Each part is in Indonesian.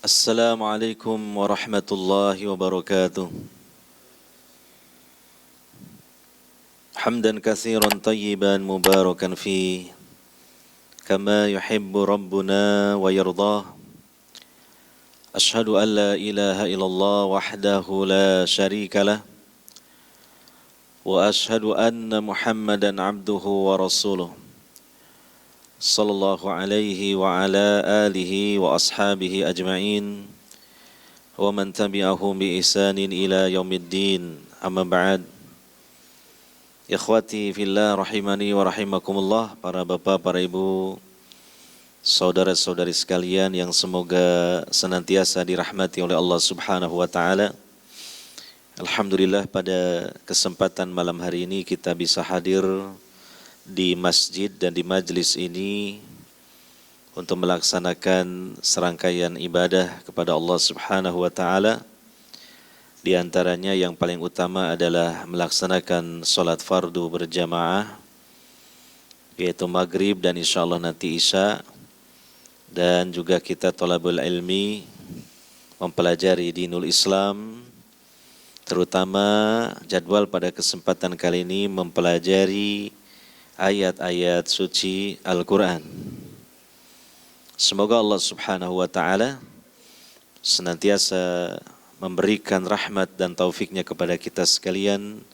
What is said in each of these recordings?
Assalamualaikum warahmatullahi wabarakatuh. Hamdan katsiran tayyiban mubarakan fi kama yuhibbu rabbuna wa yardah. Ashhadu an la ilaha illallah wahdahu la syarika lah wa ashhadu anna Muhammadan abduhu wa rasuluh. Sallallahu alaihi wa ala alihi wa ashabihi ajma'in wa man tabi'ahum bi ihsanin ila yaumiddin. Amma ba'd. Ikhwati fillah rahimani wa rahimakumullah, para bapak, para ibu, saudara-saudari sekalian yang semoga senantiasa dirahmati oleh Allah Subhanahu wa taala. Alhamdulillah, pada kesempatan malam hari ini kita bisa hadir di masjid dan di majlis ini untuk melaksanakan serangkaian ibadah kepada Allah Subhanahu wa taala. Di antaranya yang paling utama adalah melaksanakan salat fardu berjamaah, yaitu maghrib dan insyaallah nanti isya, dan juga kita thalabul ilmi, mempelajari dinul Islam, terutama jadwal pada kesempatan kali ini mempelajari ayat-ayat suci Al-Quran. Semoga Allah Subhanahu wa ta'ala senantiasa memberikan rahmat dan taufiknya kepada kita sekalian,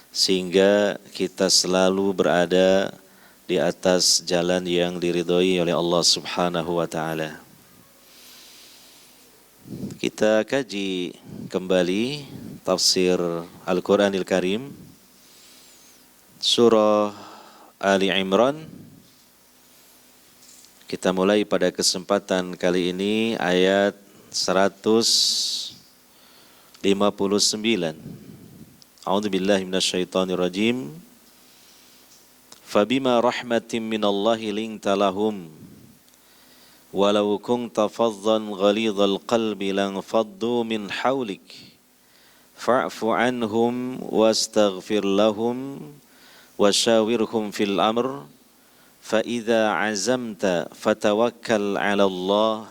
sehingga kita selalu berada di atas jalan yang diridhoi oleh Allah Subhanahu wa ta'ala. Kita kaji kembali tafsir Al-Quranil Karim, surah Ali Imran. Kita mulai pada kesempatan kali ini ayat 159. A'udzubillahi minasyaitonirrajim. Fabima rahmatin minallahi linta lahum walau kunta faddan ghalidhal qalbi lan faddu min hawlik fa'fu anhum wastaghfir lahum وشاورهم في الأمر فإذا عزمت فتوكل على الله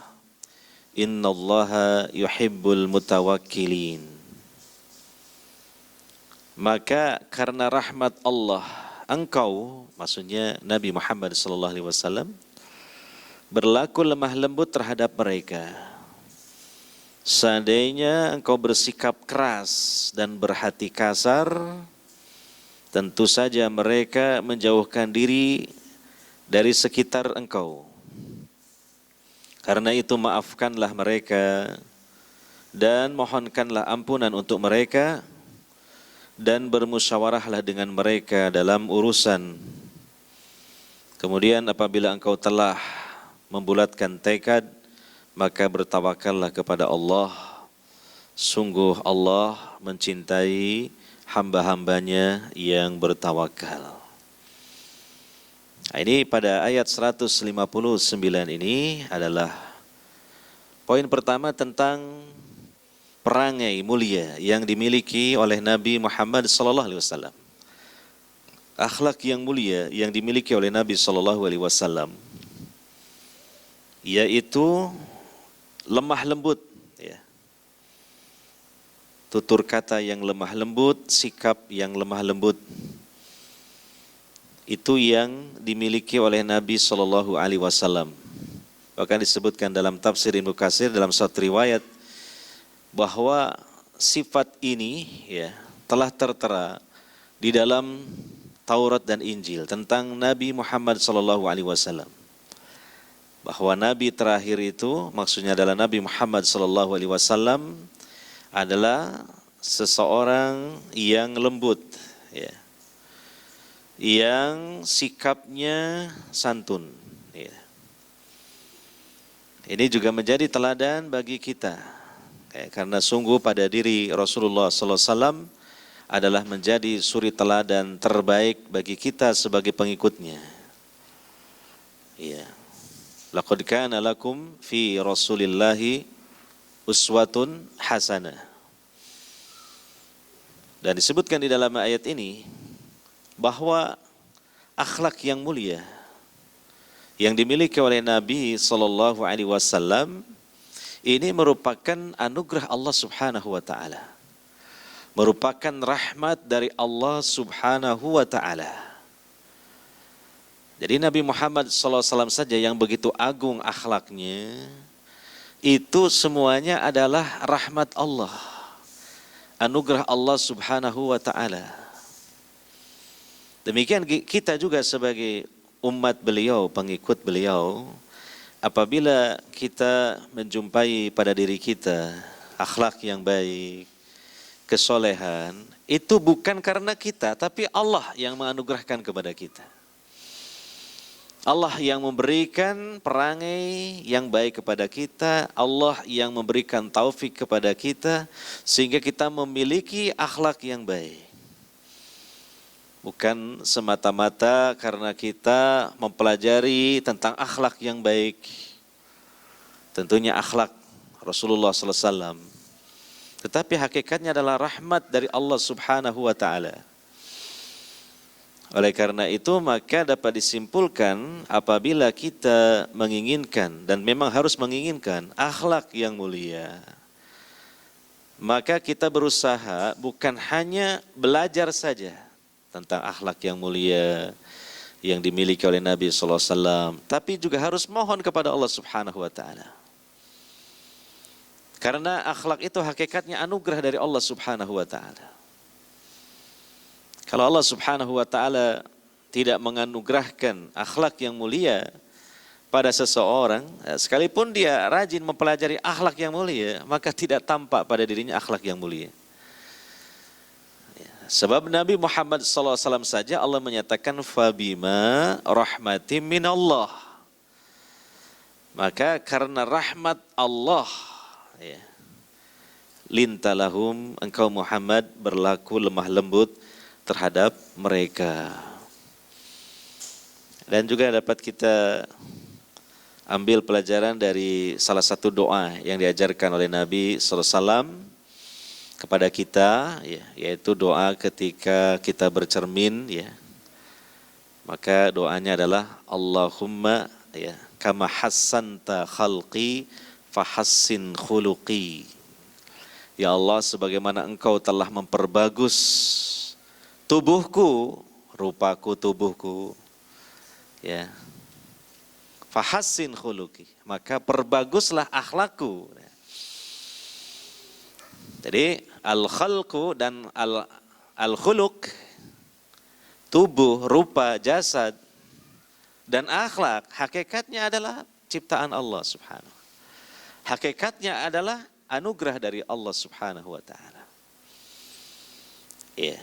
إن الله يحب المتوكلين. Maka karena rahmat Allah, engkau, maksudnya Nabi Muhammad SAW, berlaku lemah lembut terhadap mereka. Seandainya engkau bersikap keras dan berhati kasar, tentu saja mereka menjauhkan diri dari sekitar engkau. Karena itu maafkanlah mereka dan mohonkanlah ampunan untuk mereka, dan bermusyawarahlah dengan mereka dalam urusan. Kemudian apabila engkau telah membulatkan tekad, maka bertawakallah kepada Allah. Sungguh Allah mencintai hamba-hambanya yang bertawakal. Nah, ini pada ayat 159 ini adalah poin pertama tentang perangai mulia yang dimiliki oleh Nabi Muhammad SAW. Akhlak yang mulia yang dimiliki oleh Nabi SAW, yaitu lemah lembut, tutur kata yang lemah lembut, sikap yang lemah lembut. Itu yang dimiliki oleh Nabi SAW. Bahkan disebutkan dalam tafsir Ibnu Katsir dalam satu riwayat bahwa sifat ini telah tertera di dalam Taurat dan Injil tentang Nabi Muhammad SAW. Bahwa Nabi terakhir itu maksudnya adalah Nabi Muhammad SAW adalah seseorang yang lembut, yang sikapnya santun. Ini juga menjadi teladan bagi kita, karena sungguh pada diri Rasulullah SAW adalah menjadi suri teladan terbaik bagi kita sebagai pengikutnya. Laqad kana lakum fi Rasulillahi uswatun hasanah. Dan disebutkan di dalam ayat ini bahwa akhlak yang mulia yang dimiliki oleh Nabi SAW Ini merupakan anugerah Allah Subhanahu wa taala. Merupakan rahmat dari Allah Subhanahu wa taala. Jadi Nabi Muhammad SAW saja yang begitu agung akhlaknya, itu semuanya adalah rahmat Allah, anugerah Allah Subhanahu wa taala. Demikian kita juga sebagai umat beliau, pengikut beliau, apabila kita menjumpai pada diri kita akhlak yang baik, kesolehan, itu bukan karena kita, tapi Allah yang menganugerahkan kepada kita. Allah yang memberikan perangai yang baik kepada kita, Allah yang memberikan taufik kepada kita, sehingga kita memiliki akhlak yang baik. Bukan semata-mata karena kita mempelajari tentang akhlak yang baik. Tentunya akhlak Rasulullah SAW. Tetapi hakikatnya adalah rahmat dari Allah Subhanahu wa ta'ala. Oleh karena itu maka dapat disimpulkan apabila kita menginginkan dan memang harus menginginkan akhlak yang mulia, maka kita berusaha bukan hanya belajar saja tentang akhlak yang mulia yang dimiliki oleh Nabi SAW, tapi juga harus mohon kepada Allah Subhanahu wa ta'ala. Karena akhlak itu hakikatnya anugerah dari Allah Subhanahu wa ta'ala. Kalau Allah Subhanahu wa ta'ala tidak menganugerahkan akhlak yang mulia pada seseorang, sekalipun dia rajin mempelajari akhlak yang mulia, maka tidak tampak pada dirinya akhlak yang mulia. Sebab Nabi Muhammad SAW saja Allah menyatakan fabima rahmatim minallah. Maka karena rahmat Allah, ya, lintalahum, engkau Muhammad berlaku lemah lembut terhadap mereka. Dan juga dapat kita ambil pelajaran dari salah satu doa yang diajarkan oleh Nabi SAW kepada kita, ya, yaitu doa ketika kita bercermin, ya. Maka doanya adalah Allahumma, ya, kama hassanta khalqi fahassin khuluqi. Ya Allah, sebagaimana engkau telah memperbagus tubuhku, rupaku, tubuhku, ya, fahassin khuluqi, maka perbaguslah akhlakku. Jadi al-khalqu dan al-khuluq, tubuh, rupa, jasad, dan akhlak, hakikatnya adalah ciptaan Allah Subhanahu. Hakikatnya adalah anugerah dari Allah Subhanahu wa ta'ala. Iya.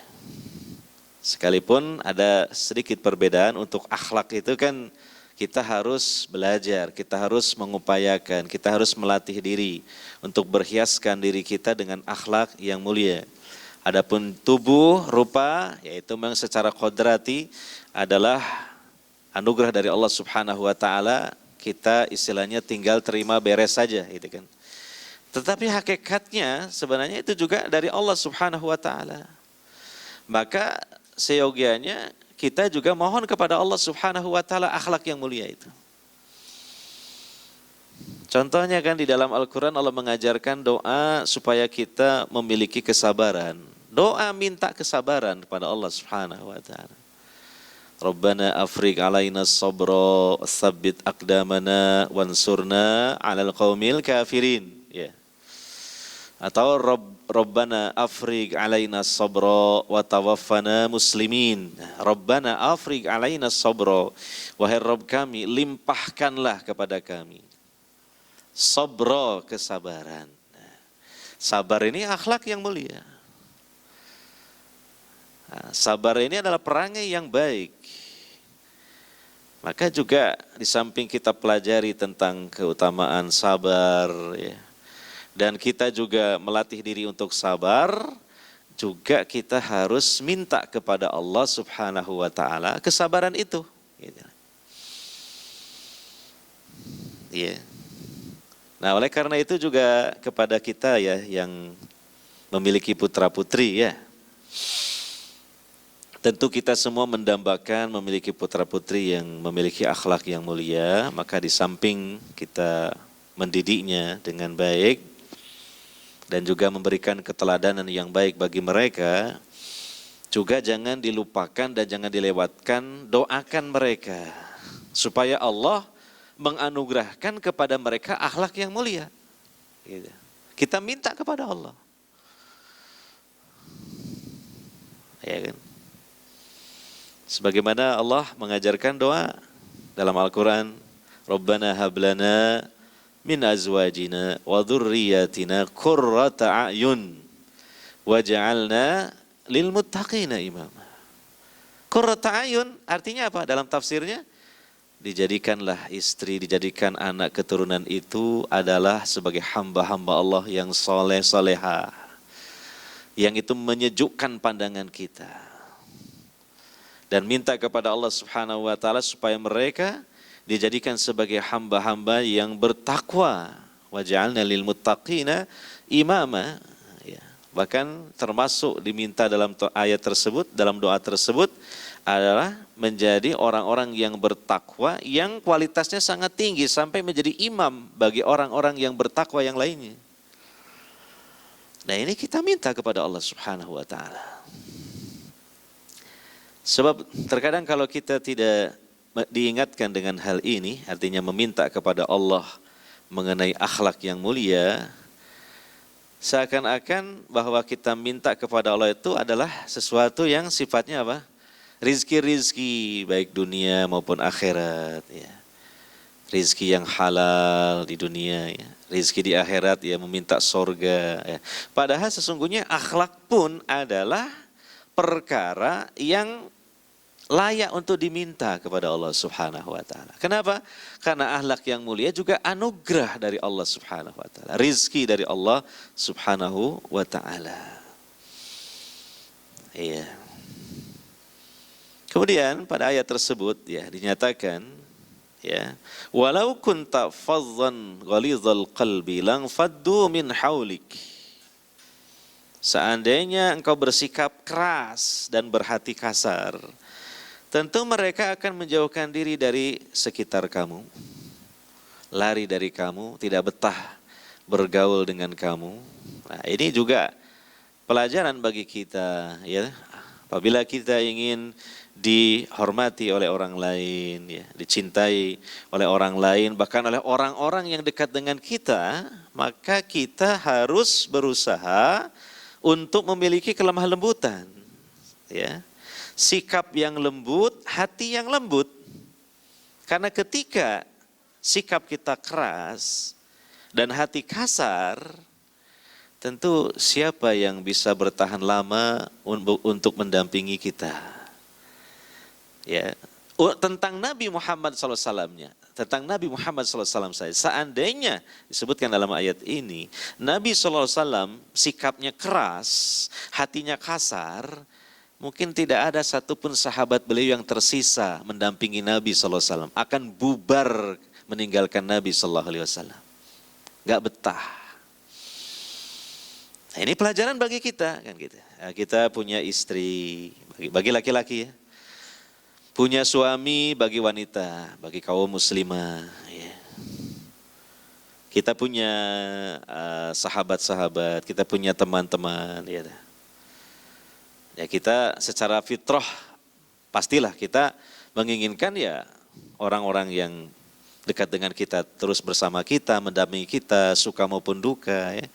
Sekalipun ada sedikit perbedaan untuk akhlak itu kan kita harus belajar, kita harus mengupayakan, kita harus melatih diri untuk berhiaskan diri kita dengan akhlak yang mulia. Adapun tubuh, rupa, yaitu memang secara kodrati adalah anugerah dari Allah Subhanahu wa ta'ala, kita istilahnya tinggal terima beres saja gitu kan. Tetapi hakikatnya sebenarnya itu juga dari Allah Subhanahu wa ta'ala. Maka seyogianya kita juga mohon kepada Allah Subhanahu wa ta'ala akhlak yang mulia itu. Contohnya kan di dalam Al-Quran Allah mengajarkan doa supaya kita memiliki kesabaran. Doa minta kesabaran kepada Allah Subhanahu wa ta'ala. Rabbana afriq alaina sabra tsabbit aqdamana wansurna 'alal qaumil kafirin, ya. Atau Rabbana afriq alaina sabra wa tawaffana muslimin. Rabbana afriq alaina sabra, wahai Rabb kami, limpahkanlah kepada kami sabra, kesabaran. Sabar ini akhlak yang mulia. Sabar ini adalah perangai yang baik. Maka juga di samping kita pelajari tentang keutamaan sabar, ya, dan kita juga melatih diri untuk sabar, juga kita harus minta kepada Allah Subhanahu wa ta'ala kesabaran itu. Ya. Nah, oleh karena itu juga kepada kita, ya, yang memiliki putra putri, ya, tentu kita semua mendambakan memiliki putra putri yang memiliki akhlak yang mulia. Maka di samping kita mendidiknya dengan baik, dan juga memberikan keteladanan yang baik bagi mereka. Juga jangan dilupakan dan jangan dilewatkan, doakan mereka supaya Allah menganugerahkan kepada mereka akhlak yang mulia. Gitu. Kita minta kepada Allah, ya kan? Sebagaimana Allah mengajarkan doa dalam Al-Quran, Rabbana hablana min azwajina wa dhurriyyatina qurrata a'yun waj'alna lil muttaqina imama. Qurrata a'yun artinya apa? Dalam tafsirnya, dijadikanlah istri, dijadikan anak keturunan itu adalah sebagai hamba-hamba Allah yang soleh solehah, yang itu menyejukkan pandangan kita. Dan minta kepada Allah Subhanahu wa taala supaya mereka dijadikan sebagai hamba-hamba yang bertakwa. Waj'alna lil muttaqina imama. Ya. Bahkan termasuk diminta dalam ayat tersebut, dalam doa tersebut adalah menjadi orang-orang yang bertakwa yang kualitasnya sangat tinggi sampai menjadi imam bagi orang-orang yang bertakwa yang lainnya. Nah, ini kita minta kepada Allah Subhanahu wa taala. Sebab terkadang kalau kita tidak diingatkan dengan hal ini, artinya meminta kepada Allah mengenai akhlak yang mulia, seakan-akan bahwa kita minta kepada Allah itu adalah sesuatu yang sifatnya apa? Rizki-rizki baik dunia maupun akhirat, ya. Rizki yang halal di dunia, ya. Rizki di akhirat, ya, meminta sorga, ya. Padahal sesungguhnya akhlak pun adalah perkara yang layak untuk diminta kepada Allah Subhanahu wa taala. Kenapa? Karena akhlak yang mulia juga anugerah dari Allah Subhanahu wa taala, rizki dari Allah Subhanahu wa taala. Iya. Kemudian pada ayat tersebut, ya, dinyatakan, ya, walau kunta faddan ghalizal qalbi lang faddu min haulik. Seandainya engkau bersikap keras dan berhati kasar, tentu mereka akan menjauhkan diri dari sekitar kamu, lari dari kamu, tidak betah bergaul dengan kamu. Nah, ini juga pelajaran bagi kita, ya. Apabila kita ingin dihormati oleh orang lain, ya, dicintai oleh orang lain, bahkan oleh orang-orang yang dekat dengan kita, maka kita harus berusaha untuk memiliki kelemah lembutan, ya. Sikap yang lembut, hati yang lembut. Karena ketika sikap kita keras dan hati kasar, tentu siapa yang bisa bertahan lama untuk mendampingi kita? Ya, tentang Nabi Muhammad SAW-nya, tentang Nabi Muhammad SAW saya, seandainya disebutkan dalam ayat ini, Nabi SAW sikapnya keras, hatinya kasar, mungkin tidak ada satupun sahabat beliau yang tersisa mendampingi Nabi SAW, akan bubar meninggalkan Nabi SAW. Gak betah. Nah, ini pelajaran bagi kita, kan gitu. Nah, kita punya istri, bagi laki-laki, ya. Punya suami bagi wanita, bagi kaum muslimah, ya. Kita punya sahabat-sahabat, kita punya teman-teman, ya. Ya, kita secara fitrah pastilah kita menginginkan, ya, orang-orang yang dekat dengan kita terus bersama kita, mendampingi kita, suka maupun duka, ya.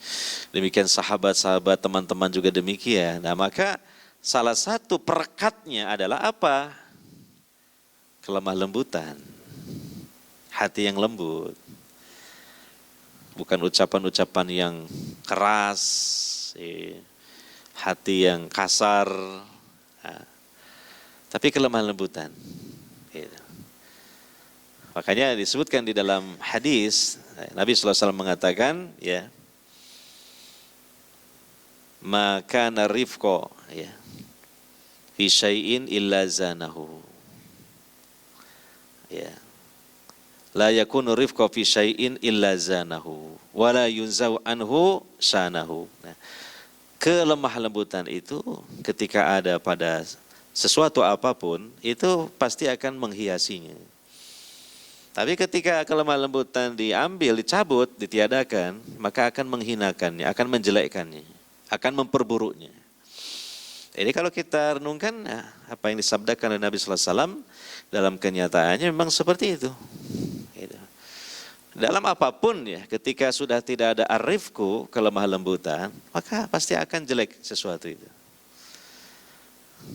Demikian sahabat-sahabat, teman-teman juga demikian. Nah, maka salah satu perekatnya adalah apa? Kelemah lembutan, hati yang lembut, bukan ucapan-ucapan yang keras, hati yang kasar, tapi kelemah lembutan. Makanya disebutkan di dalam hadis, Nabi SAW mengatakan, ya, maka narifko, ya, fi syai'in illa zanahu. Ya. La yakunu rifqa fi syai'in illa zanahu wa la yunzau anhu syanahu. Nah, kelemah lembutan itu ketika ada pada sesuatu apapun itu pasti akan menghiasinya. Tapi ketika kelemah lembutan diambil, dicabut, ditiadakan, maka akan menghinakannya, akan menjelekkannya, akan memperburuknya. Ini kalau kita renungkan apa yang disabdakan oleh Nabi sallallahu alaihi wasallam dalam kenyataannya memang seperti itu. Dalam apapun ya, ketika sudah tidak ada arifku, kelemah lembutan, maka pasti akan jelek sesuatu itu.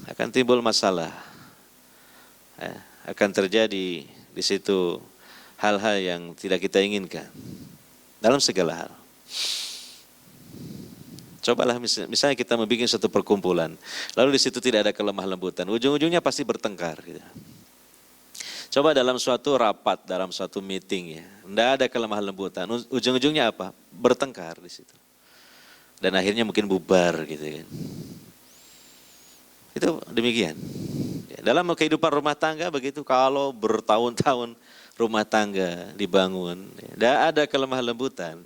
Akan timbul masalah. Akan terjadi di situ hal-hal yang tidak kita inginkan dalam segala hal. Cobalah misalnya kita membuat suatu perkumpulan, lalu di situ tidak ada kelemah lembutan, ujung-ujungnya pasti bertengkar. Gitu. Coba dalam suatu rapat, dalam suatu meeting ya, tidak ada kelemah lembutan, ujung-ujungnya apa? Bertengkar di situ. Dan akhirnya mungkin bubar gitu kan. Itu demikian. Dalam kehidupan rumah tangga begitu, kalau bertahun-tahun rumah tangga dibangun, tidak ada kelemah lembutan.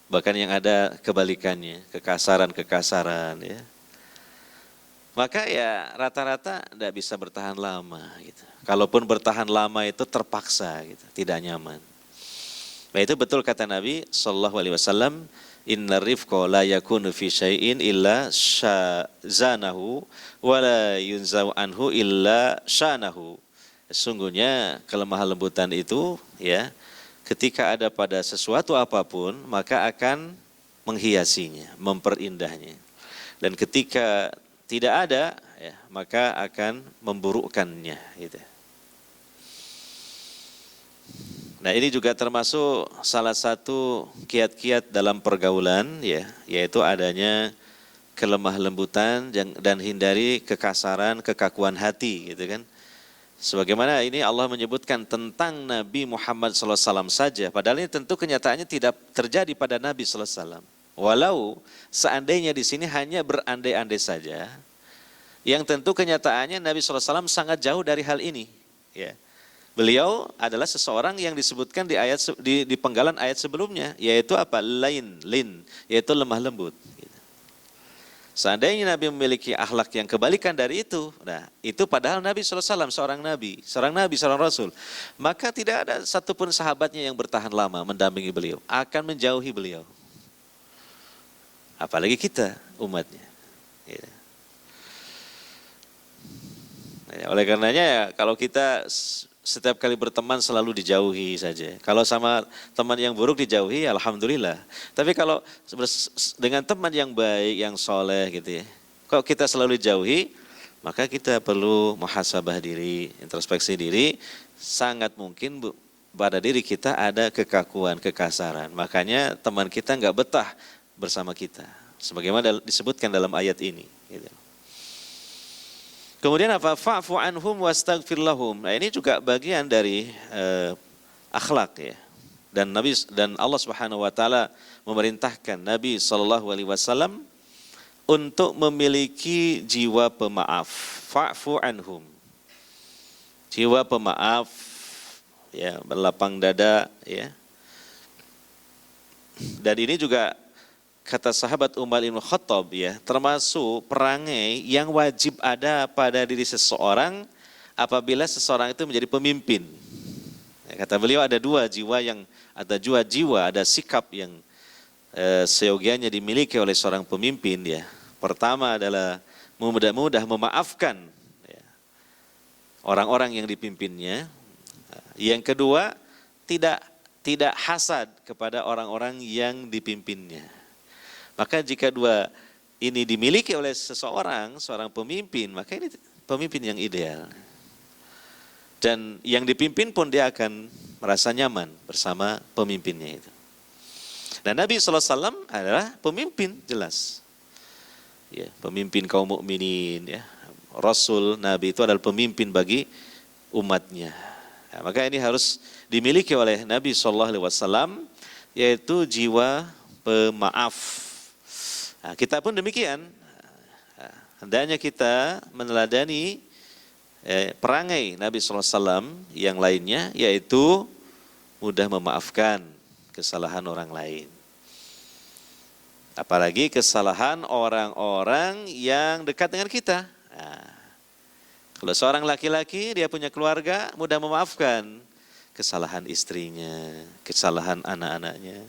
Bahkan yang ada kebalikannya, kekasaran-kekasaran ya. Maka ya rata-rata tidak bisa bertahan lama gitu. Kalaupun bertahan lama itu terpaksa gitu, tidak nyaman. Nah itu betul kata Nabi sallallahu alaihi wasallam, inna rifqa la yakunu fi syai'in illa zanahu wa la yunzau anhu illa syanahu. Sesungguhnya kelemah lembutan itu ya, ketika ada pada sesuatu apapun, maka akan menghiasinya, memperindahnya. Dan ketika tidak ada, ya, maka akan memburukkannya. Gitu. Nah ini juga termasuk salah satu kiat-kiat dalam pergaulan, ya, yaitu adanya kelemah lembutan dan hindari kekasaran, kekakuan hati, gitu kan. Sebagaimana ini Allah menyebutkan tentang Nabi Muhammad SAW saja, padahal ini tentu kenyataannya tidak terjadi pada Nabi SAW. Walau seandainya di sini hanya berandai-andai saja, yang tentu kenyataannya Nabi SAW sangat jauh dari hal ini. Ya. Beliau adalah seseorang yang disebutkan di penggalan ayat sebelumnya, yaitu apa? Lin, yaitu lemah lembut. Seandainya Nabi memiliki akhlak yang kebalikan dari itu, nah itu padahal Nabi SAW seorang nabi, seorang rasul, maka tidak ada satupun sahabatnya yang bertahan lama mendampingi beliau, akan menjauhi beliau. Apalagi kita umatnya. Ya. Nah, oleh karenanya ya, kalau kita setiap kali berteman selalu dijauhi saja. Kalau sama teman yang buruk dijauhi, alhamdulillah. Tapi kalau dengan teman yang baik, yang soleh gitu ya, kalau kita selalu dijauhi, maka kita perlu muhasabah diri, introspeksi diri. Sangat mungkin pada diri kita ada kekakuan, kekasaran. Makanya teman kita nggak betah bersama kita. Sebagaimana disebutkan dalam ayat ini. Gitu. Kemudian apa? Fa'fu anhum wastaghfir lahum. Nah ini juga bagian dari akhlak ya. Dan Allah Subhanahu wa taala memerintahkan Nabi sallallahu alaihi wasallam untuk memiliki jiwa pemaaf. Fa'fu anhum. Jiwa pemaaf ya, berlapang dada ya. Dan ini juga kata sahabat Umar bin Khattab ya, termasuk perangai yang wajib ada pada diri seseorang apabila seseorang itu menjadi pemimpin. Ya, kata beliau ada dua jiwa, ada sikap yang seyogianya dimiliki oleh seorang pemimpin ya. Pertama adalah mudah-mudah memaafkan ya, orang-orang yang dipimpinnya. Yang kedua, tidak hasad kepada orang-orang yang dipimpinnya. Maka jika dua ini dimiliki oleh seorang pemimpin, maka ini pemimpin yang ideal. Dan yang dipimpin pun dia akan merasa nyaman bersama pemimpinnya itu. Dan Nabi SAW adalah pemimpin jelas. Ya, pemimpin kaum mukminin ya. Rasul, Nabi itu adalah pemimpin bagi umatnya. Ya, maka ini harus dimiliki oleh Nabi SAW, yaitu jiwa pemaaf. Nah, kita pun demikian, hendaknya kita meneladani perangai Nabi SAW yang lainnya, yaitu mudah memaafkan kesalahan orang lain. Apalagi kesalahan orang-orang yang dekat dengan kita. Nah, kalau seorang laki-laki dia punya keluarga, mudah memaafkan kesalahan istrinya, kesalahan anak-anaknya.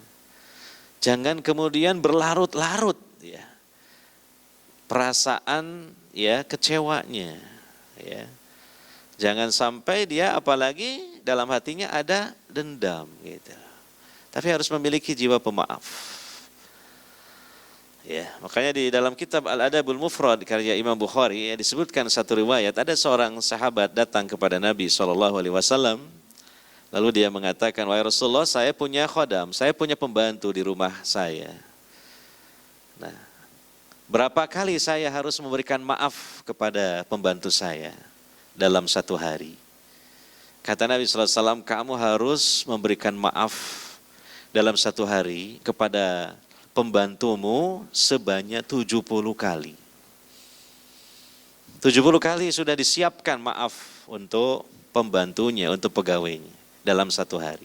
Jangan kemudian berlarut-larut ya perasaan ya kecewanya ya. Jangan sampai dia apalagi dalam hatinya ada dendam gitu. Tapi harus memiliki jiwa pemaaf. Ya, makanya di dalam kitab Al-Adabul Mufrad karya Imam Bukhari ya, disebutkan satu riwayat ada seorang sahabat datang kepada Nabi SAW. Lalu dia mengatakan, wahai Rasulullah, saya punya khodam, saya punya pembantu di rumah saya. Nah, berapa kali saya harus memberikan maaf kepada pembantu saya dalam satu hari? Kata Nabi SAW, kamu harus memberikan maaf dalam satu hari kepada pembantumu sebanyak 70 kali. 70 kali sudah disiapkan maaf untuk pembantunya, untuk pegawainya dalam satu hari.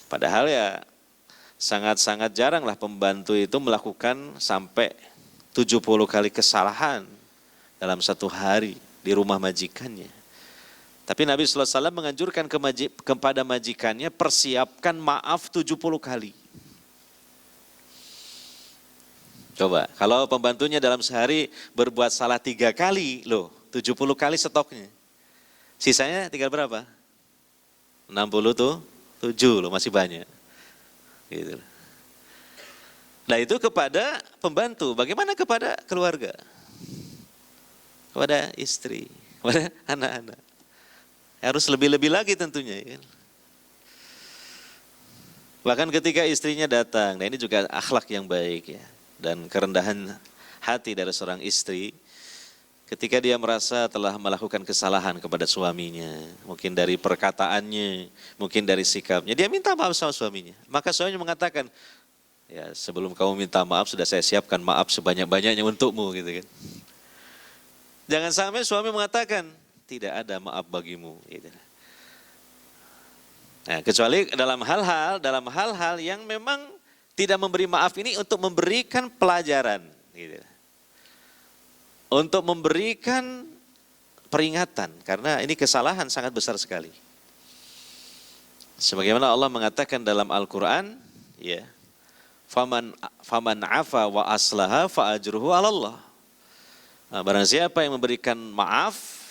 Padahal ya sangat-sangat jaranglah pembantu itu melakukan sampai 70 kali kesalahan dalam satu hari di rumah majikannya. Tapi Nabi SAW menganjurkan kepada majikannya persiapkan maaf 70 kali. Coba, kalau pembantunya dalam sehari berbuat salah 3 kali, loh 70 kali stoknya. Sisanya tinggal berapa? 60 tuh, 7 loh, masih banyak. Gitu. Nah itu kepada pembantu, bagaimana kepada keluarga? Kepada istri, kepada anak-anak. Harus lebih-lebih lagi tentunya. Kan? Bahkan ketika istrinya datang, nah ini juga akhlak yang baik ya. Dan kerendahan hati dari seorang istri ketika dia merasa telah melakukan kesalahan kepada suaminya, mungkin dari perkataannya, mungkin dari sikapnya, dia minta maaf sama suaminya. Maka suaminya mengatakan, ya sebelum kamu minta maaf sudah saya siapkan maaf sebanyak-banyaknya untukmu gitu kan. Jangan sampai suami mengatakan tidak ada maaf bagimu gitu. Nah, kecuali dalam hal-hal yang memang tidak memberi maaf ini untuk memberikan pelajaran, gitu. Untuk memberikan peringatan, karena ini kesalahan sangat besar sekali. Sebagaimana Allah mengatakan dalam Al-Quran, ya, faman afa wa aslaha fa ajruhu 'ala Allah. Nah, barang siapa yang memberikan maaf,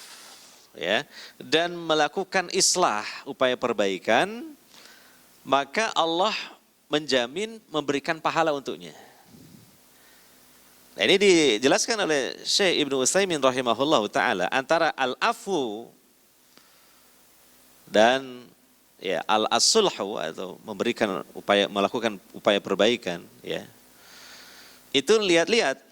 ya, dan melakukan islah, upaya perbaikan, maka Allah menjamin memberikan pahala untuknya. Nah, ini dijelaskan oleh Syekh Ibnu Utsaimin rahimahullahu taala antara al-afu dan ya al-sulhu atau melakukan upaya perbaikan ya. Itu lihat-lihat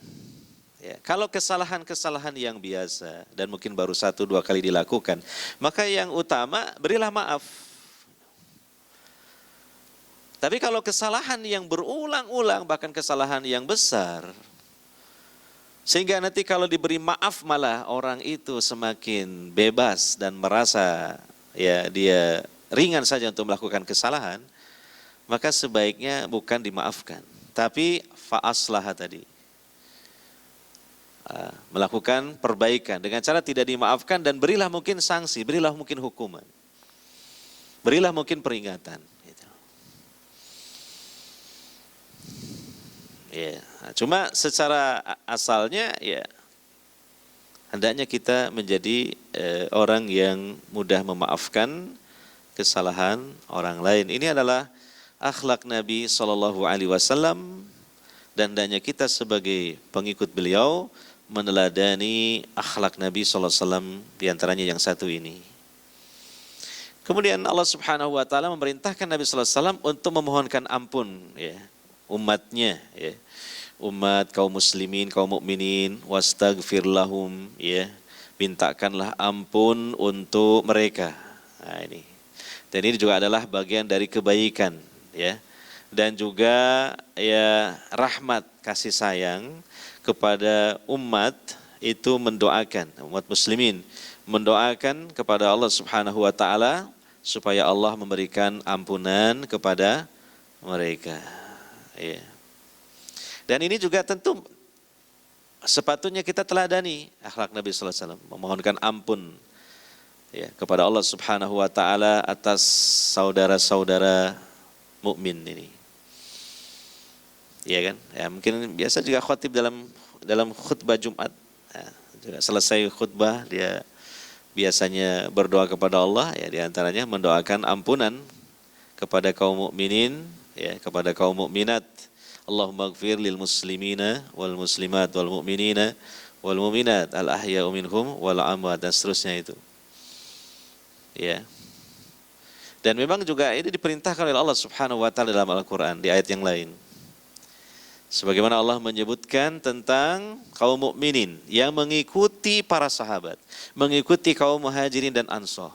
ya, kalau kesalahan-kesalahan yang biasa dan mungkin baru 1-2 kali dilakukan, maka yang utama berilah maaf. Tapi kalau kesalahan yang berulang-ulang, bahkan kesalahan yang besar, sehingga nanti kalau diberi maaf malah orang itu semakin bebas dan merasa ya dia ringan saja untuk melakukan kesalahan, maka sebaiknya bukan dimaafkan, tapi fa'aslaha tadi. Melakukan perbaikan dengan cara tidak dimaafkan dan berilah mungkin sanksi, berilah mungkin hukuman, berilah mungkin peringatan. Ya, cuma secara asalnya ya hendaknya kita menjadi orang yang mudah memaafkan kesalahan orang lain. Ini adalah akhlak Nabi SAW dan hendaknya kita sebagai pengikut beliau meneladani akhlak Nabi SAW diantaranya yang satu ini. Kemudian Allah Subhanahu Wa Taala memerintahkan Nabi SAW untuk memohonkan ampun ya. Umatnya ya, umat kaum muslimin, kaum mukminin, wastaghfir lahum ya, mintakanlah ampun untuk mereka. Nah ini, dan ini juga adalah bagian dari kebaikan ya, dan juga ya rahmat kasih sayang kepada umat itu mendoakan umat muslimin, mendoakan kepada Allah Subhanahu Wa Taala supaya Allah memberikan ampunan kepada mereka. Ya. Dan ini juga tentu sepatutnya kita teladani akhlak Nabi SAW, memohonkan ampun ya, kepada Allah Subhanahu wa taala atas saudara-saudara mukmin ini. Iya kan? Ya, mungkin biasa juga khotib dalam khutbah Jumat. Ya, juga selesai khutbah dia biasanya berdoa kepada Allah, ya, di antaranya mendoakan ampunan kepada kaum mukminin, ya, kepada kaum mukminat. Allahumma ighfir lil muslimina wal muslimat wal mu'minina wal mu'minat al ahya'u minhum wal amwat, dan seterusnya itu. Ya. Dan memang juga ini diperintahkan oleh Allah Subhanahu wa taala dalam Al-Qur'an di ayat yang lain. Sebagaimana Allah menyebutkan tentang kaum mukminin yang mengikuti para sahabat, mengikuti kaum muhajirin dan ansar.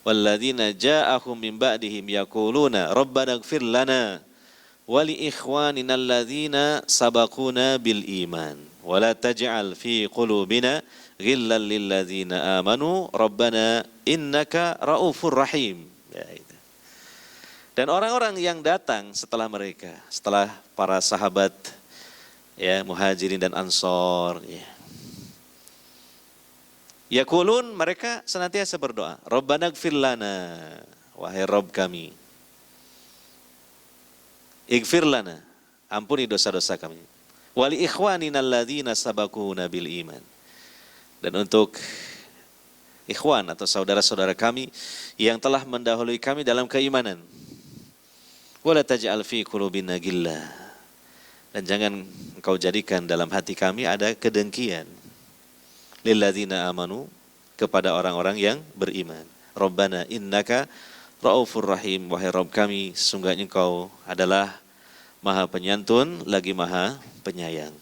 Walladzina ja'ahum min ba'dihim yaquluna rabbana ighfir lana wa li ikhwanina alladzina sabaquna bil iman wa la taj'al fi qulubina ghillan lil ladzina amanu rabbana innaka raufur rahim. Ya, itu. Dan orang-orang yang datang setelah mereka, setelah para sahabat, ya, muhajirin dan ansor, ya. Yaqulun, mereka senantiasa berdoa, Rabbana ighfir lana, wahai Rabb kami. Ighfir lana, ampuni dosa-dosa kami. Wali ikhwanina alladzina sabaquna bil iman. Dan untuk ikhwan atau saudara-saudara kami yang telah mendahului kami dalam keimanan. Wala taj'al fi qulubina ghillah. Dan jangan engkau jadikan dalam hati kami ada kedengkian. Lilladzina amanu, kepada orang-orang yang beriman. Rabbana innaka raufur rahim, wahai Rabb kami, sesungguhnya engkau adalah Maha Penyantun lagi Maha Penyayang.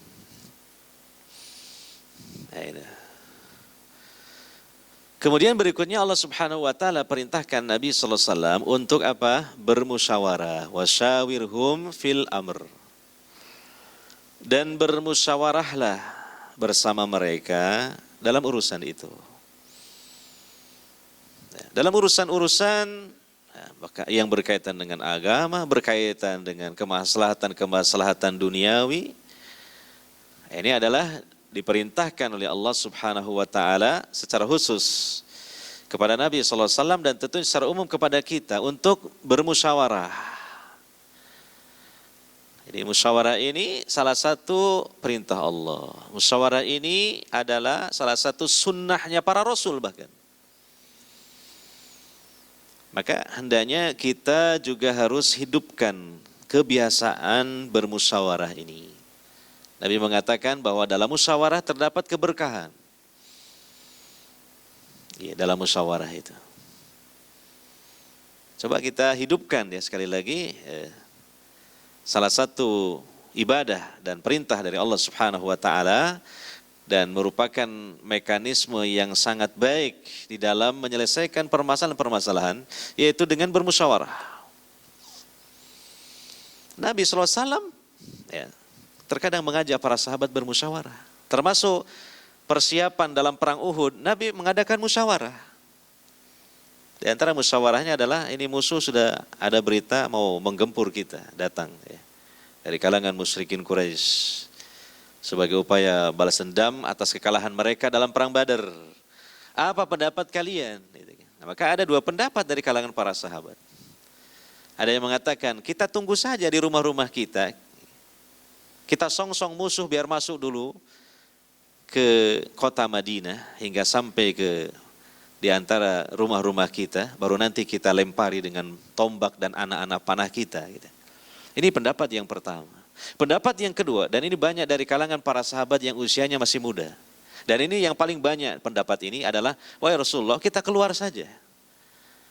Kemudian berikutnya Allah Subhanahu wa taala perintahkan Nabi sallallahu alaihi wasallam untuk apa? Bermusyawarah, wasyawirhum fil amr. Dan bermusyawarahlah bersama mereka dalam urusan itu. Dalam urusan-urusan yang berkaitan dengan agama, berkaitan dengan kemaslahatan duniawi, ini adalah diperintahkan oleh Allah Subhanahu wa taala secara khusus kepada Nabi sallallahu alaihi wasallam dan tentu secara umum kepada kita untuk bermusyawarah. Jadi musyawarah ini salah satu perintah Allah. Musyawarah ini adalah salah satu sunnahnya para rasul bahkan. Maka hendaknya kita juga harus hidupkan kebiasaan bermusyawarah ini. Nabi mengatakan bahwa dalam musyawarah terdapat keberkahan. Ya, dalam musyawarah itu. Coba kita hidupkan ya sekali lagi. Salah satu ibadah dan perintah dari Allah Subhanahu wa taala dan merupakan mekanisme yang sangat baik di dalam menyelesaikan permasalahan-permasalahan, yaitu dengan bermusyawarah. Nabi sallallahu alaihi wasallam ya, terkadang mengajak para sahabat bermusyawarah. Termasuk persiapan dalam perang Uhud, Nabi mengadakan musyawarah. Di antara musyawarahnya adalah ini musuh sudah ada berita mau menggempur kita, datang ya, dari kalangan musyrikin Quraisy sebagai upaya balas dendam atas kekalahan mereka dalam perang Badar. Apa pendapat kalian? Nah, maka ada dua pendapat dari kalangan para sahabat. Ada yang mengatakan kita tunggu saja di rumah-rumah kita. Kita songsong musuh biar masuk dulu ke kota Madinah hingga sampai ke di antara rumah-rumah kita, baru nanti kita lempari dengan tombak dan anak-anak panah kita. Ini pendapat yang pertama. Pendapat yang kedua, dan ini banyak dari kalangan para sahabat yang usianya masih muda. Dan ini yang paling banyak pendapat ini adalah, wahai Rasulullah, kita keluar saja.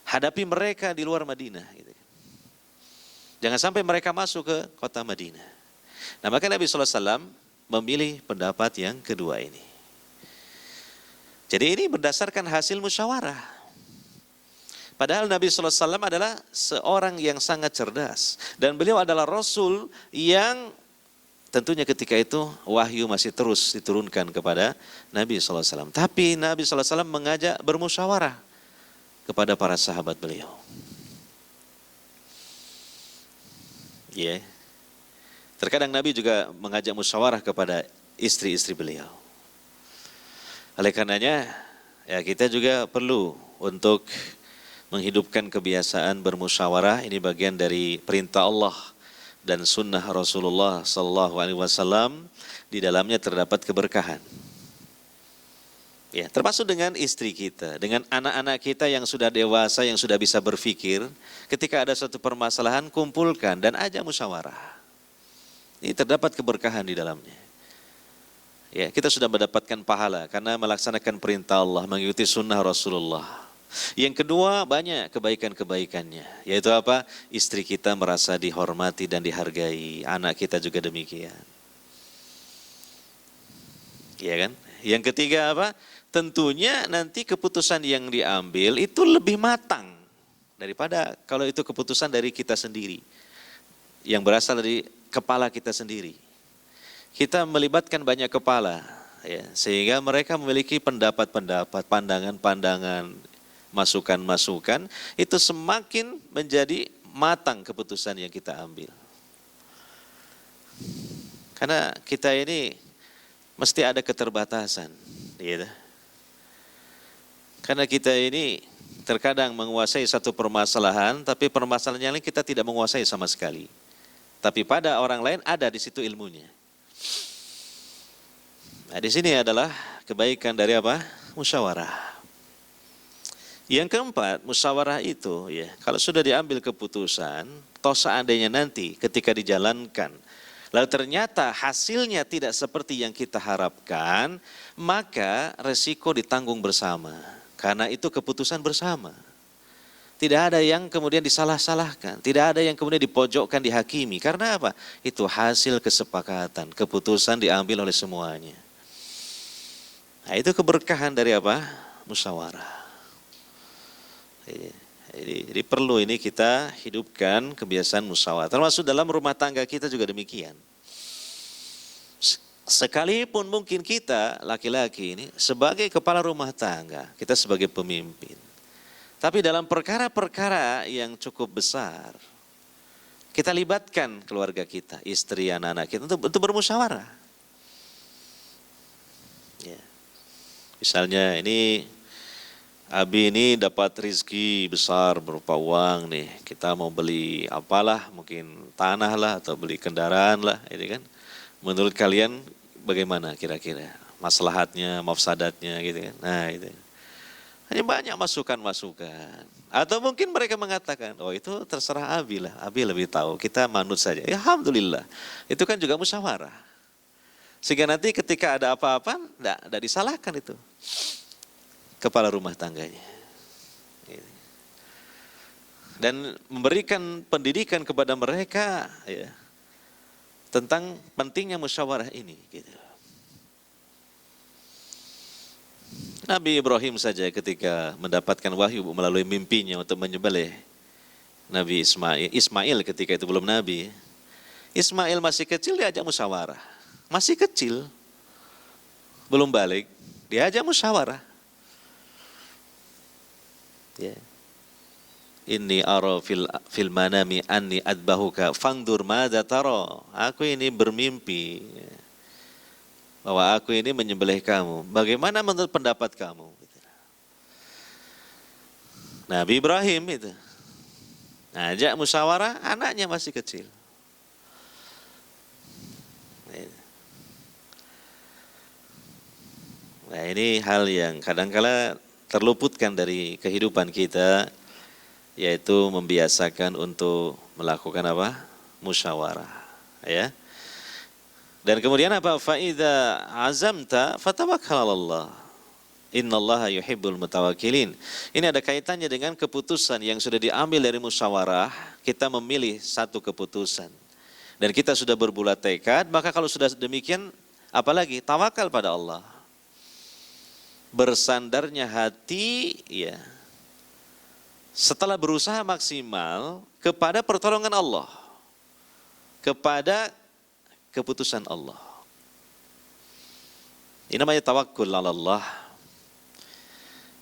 Hadapi mereka di luar Madinah. Jangan sampai mereka masuk ke kota Madinah. Nah, maka Nabi SAW memilih pendapat yang kedua ini. Jadi ini berdasarkan hasil musyawarah. Padahal Nabi SAW adalah seorang yang sangat cerdas. Dan beliau adalah Rasul yang tentunya ketika itu wahyu masih terus diturunkan kepada Nabi SAW. Tapi Nabi SAW mengajak bermusyawarah kepada para sahabat beliau. Ya. Terkadang Nabi juga mengajak musyawarah kepada istri-istri beliau. Oleh karenanya, Ya, kita juga perlu untuk menghidupkan kebiasaan bermusyawarah. Ini bagian dari perintah Allah dan sunnah Rasulullah Sallallahu Alaihi Wasallam. Di dalamnya terdapat keberkahan. Ya, termasuk dengan istri kita, dengan anak-anak kita yang sudah dewasa, yang sudah bisa berpikir. Ketika ada suatu permasalahan, kumpulkan dan ajak musyawarah. Ini terdapat keberkahan di dalamnya. Ya, kita sudah mendapatkan pahala karena melaksanakan perintah Allah, mengikuti sunnah Rasulullah. Yang kedua, banyak kebaikan-kebaikannya, yaitu apa? Istri kita merasa dihormati dan dihargai, anak kita juga demikian. Ya kan? Yang ketiga apa? Tentunya nanti keputusan yang diambil itu lebih matang daripada kalau itu keputusan dari kita sendiri, yang berasal dari kepala kita sendiri. Kita melibatkan banyak kepala, ya, sehingga mereka memiliki pendapat-pendapat, pandangan-pandangan, masukan-masukan, itu semakin menjadi matang keputusan yang kita ambil. Karena kita ini mesti ada keterbatasan, gitu. Karena kita ini terkadang menguasai satu permasalahan, tapi permasalahan yang lain kita tidak menguasai sama sekali. Tapi pada orang lain ada di situ ilmunya. Nah, di sini adalah kebaikan dari apa? Musyawarah. Yang keempat, musyawarah itu ya, kalau sudah diambil keputusan, toh seandainya nanti ketika dijalankan, lalu ternyata hasilnya tidak seperti yang kita harapkan, maka resiko ditanggung bersama. Karena itu keputusan bersama. Tidak ada yang kemudian disalah-salahkan, tidak ada yang kemudian dipojokkan, dihakimi. Karena apa? Itu hasil kesepakatan, keputusan diambil oleh semuanya. Nah, itu keberkahan dari apa? Musyawarah. Jadi perlu ini kita hidupkan kebiasaan musyawarah. Termasuk dalam rumah tangga kita juga demikian. Sekalipun mungkin kita laki-laki ini sebagai kepala rumah tangga, kita sebagai pemimpin. Tapi dalam perkara-perkara yang cukup besar, kita libatkan keluarga kita, istri, anak-anak kita untuk bermusyawarah. Ya. Misalnya ini, Abi ini dapat rezeki besar berupa uang nih, kita mau beli apalah, mungkin tanah lah atau beli kendaraan lah, ini kan. Menurut kalian bagaimana kira-kira maslahatnya, mafsadatnya gitu kan. Nah itu. Hanya banyak masukan-masukan. Atau mungkin mereka mengatakan, oh itu terserah Abi lah, Abi lebih tahu, kita manut saja. Ya alhamdulillah, itu kan juga musyawarah. Sehingga nanti ketika ada apa-apa, tidak disalahkan itu kepala rumah tangganya. Dan memberikan pendidikan kepada mereka ya, tentang pentingnya musyawarah ini. Gitu. Nabi Ibrahim saja ketika mendapatkan wahyu melalui mimpinya untuk menyembelih Nabi Ismail ketika itu belum Nabi. Ismail masih kecil diajak musyawarah. Masih kecil, belum balik, diajak musyawarah. Ya. Inni ara fil manami anni adbahuka fangdur madza tara. Aku ini bermimpi bahwa aku ini menyembelih kamu. Bagaimana menurut pendapat kamu? Nabi Ibrahim itu ngajak musyawarah, anaknya masih kecil. Nah ini hal yang kadang-kala terluputkan dari kehidupan kita, yaitu membiasakan untuk melakukan apa? Musyawarah. Ya. Dan kemudian apa? Fa'idha azamta fatawakkal 'alallah. Innallaha yuhibbul mutawakkilin. Ini ada kaitannya dengan keputusan yang sudah diambil dari musyawarah, kita memilih satu keputusan. Dan kita sudah berbulat tekad, maka kalau sudah demikian, apalagi tawakal pada Allah. Bersandarnya hati, ya, setelah berusaha maksimal kepada pertolongan Allah, kepada keputusan Allah. Ini namanya tawakkul 'ala Allah.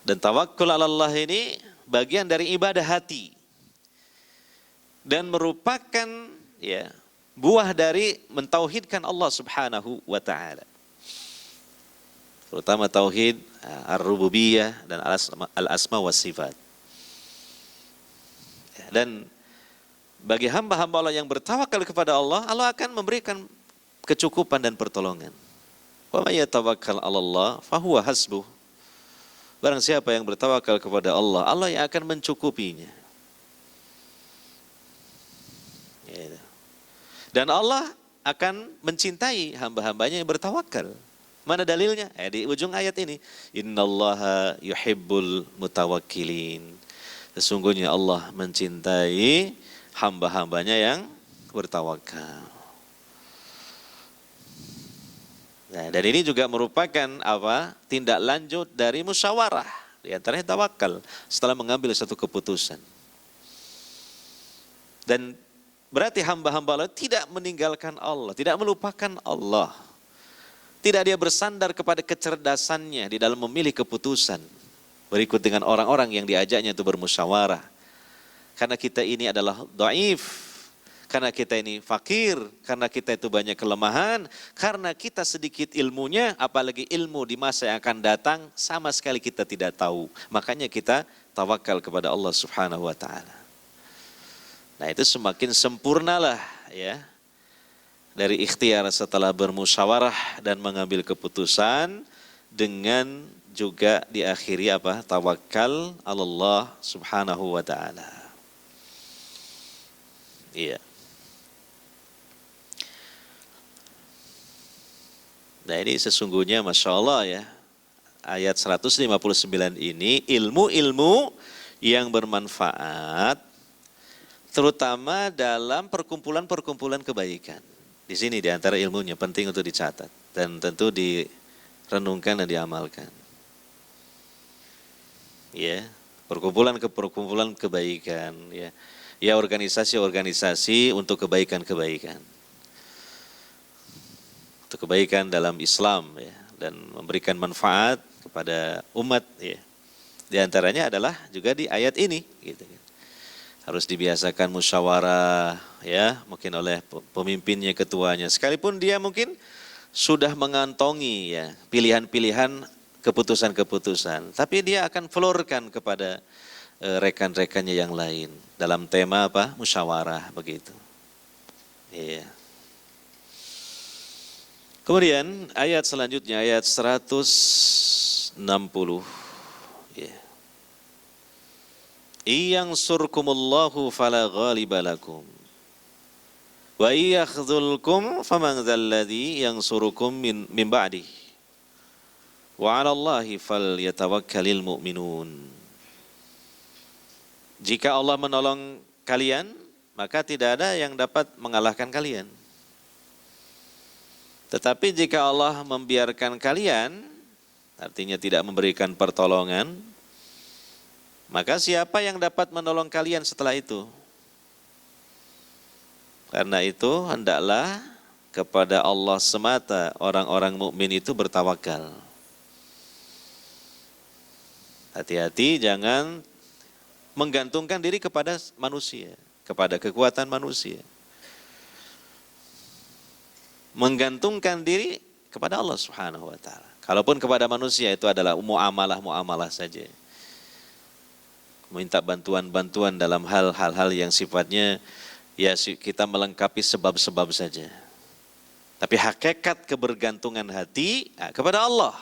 Dan tawakkul 'ala Allah ini bagian dari ibadah hati. Dan merupakan ya buah dari mentauhidkan Allah Subhanahu wa taala. terutama tauhid ar-rububiyah dan al-asma was sifat. Dan bagi hamba-hamba Allah yang bertawakal kepada Allah, Allah akan memberikan kecukupan dan pertolongan. Wa may yatawakkal 'ala Allah fahuwa hasbuh. Barang siapa yang bertawakal kepada Allah, Allah yang akan mencukupinya. Dan Allah akan mencintai hamba-hambanya yang bertawakal. Mana dalilnya? Di ujung ayat ini. Innallaha yuhibbul mutawakkilin. Sesungguhnya Allah mencintai hamba-hambanya yang bertawakal. Nah, dan ini juga merupakan tindak lanjut dari musyawarah. Di antaranya tawakal setelah mengambil satu keputusan. Dan berarti hamba-hamba Allah tidak meninggalkan Allah, tidak melupakan Allah. Tidak dia bersandar kepada kecerdasannya di dalam memilih keputusan. Berikut dengan orang-orang yang diajaknya itu bermusyawarah. Karena kita ini adalah dhaif, karena kita ini fakir, karena kita itu banyak kelemahan, karena kita sedikit ilmunya, apalagi ilmu di masa yang akan datang sama sekali kita tidak tahu. Makanya kita tawakal kepada Allah Subhanahu wa taala. Nah, itu semakin sempurnalah ya dari ikhtiar setelah bermusyawarah dan mengambil keputusan dengan juga diakhiri tawakal Allah Subhanahu wa taala. Iya. Nah, ini sesungguhnya Masya Allah ya, ayat 159 ini ilmu-ilmu yang bermanfaat terutama dalam perkumpulan-perkumpulan kebaikan. Di sini di antara ilmunya penting untuk dicatat dan tentu direnungkan dan diamalkan. Ya, perkumpulan kebaikan ya. Ya, organisasi-organisasi untuk kebaikan-kebaikan. Untuk kebaikan dalam Islam ya, dan memberikan manfaat kepada umat ya. Di antaranya adalah juga di ayat ini gitu kan. Harus dibiasakan musyawarah ya, mungkin oleh pemimpinnya, ketuanya, sekalipun dia mungkin sudah mengantongi ya pilihan-pilihan keputusan-keputusan, tapi dia akan florkan kepada rekan-rekannya yang lain dalam tema musyawarah begitu. Iya. Kemudian ayat selanjutnya ayat 160 ya. Iyansurkumullahu fala ghaliba lakum wa iyakhzulkum faman dzalladzi yansurukum min ba'di wa 'alallahi falyatawakkalul mu'minun. Jika Allah menolong kalian, maka tidak ada yang dapat mengalahkan kalian. Tetapi jika Allah membiarkan kalian, artinya tidak memberikan pertolongan, maka siapa yang dapat menolong kalian setelah itu? Karena itu hendaklah kepada Allah semata orang-orang mukmin itu bertawakal. Hati-hati jangan menggantungkan diri kepada manusia, kepada kekuatan manusia. Menggantungkan diri kepada Allah Subhanahu wa taala. Kalaupun kepada manusia itu adalah muamalah saja. Minta bantuan-bantuan dalam hal-hal yang sifatnya ya kita melengkapi sebab-sebab saja. Tapi hakikat kebergantungan hati kepada Allah.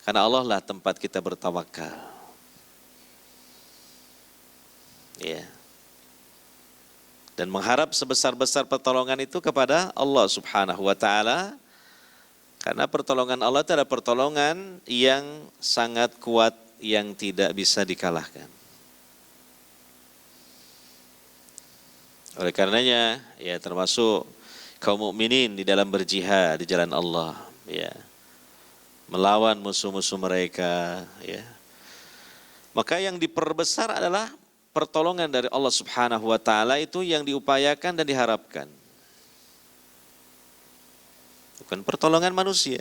Karena Allah lah tempat kita bertawakal. Ya. Dan mengharap sebesar-besar pertolongan itu kepada Allah Subhanahu wa taala. Karena pertolongan Allah itu adalah pertolongan yang sangat kuat, yang tidak bisa dikalahkan. Oleh karenanya ya termasuk kaum mukminin di dalam berjihad di jalan Allah ya, melawan musuh-musuh mereka ya. Maka yang diperbesar adalah pertolongan dari Allah Subhanahu wa taala itu yang diupayakan dan diharapkan. Bukan pertolongan manusia.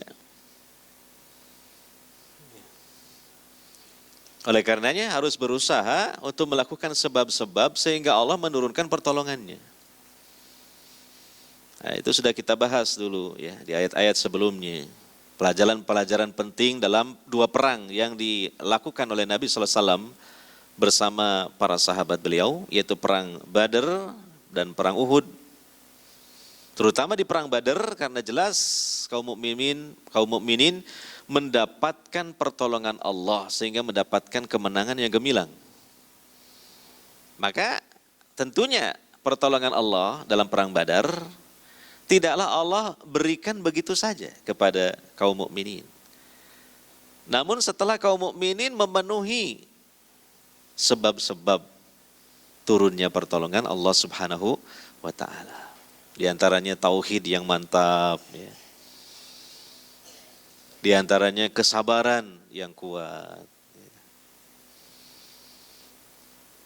Oleh karenanya harus berusaha untuk melakukan sebab-sebab sehingga Allah menurunkan pertolongannya. Nah, itu sudah kita bahas dulu ya di ayat-ayat sebelumnya. Pelajaran-pelajaran penting dalam dua perang yang dilakukan oleh Nabi SAW bersama para sahabat beliau, yaitu perang Badar dan perang Uhud. Terutama di perang Badar karena jelas kaum mukminin mendapatkan pertolongan Allah sehingga mendapatkan kemenangan yang gemilang. Maka tentunya pertolongan Allah dalam perang Badar tidaklah Allah berikan begitu saja kepada kaum mukminin. Namun setelah kaum mukminin memenuhi sebab-sebab turunnya pertolongan Allah Subhanahu wa taala. Di antaranya tauhid yang mantap, ya. Di antaranya kesabaran yang kuat.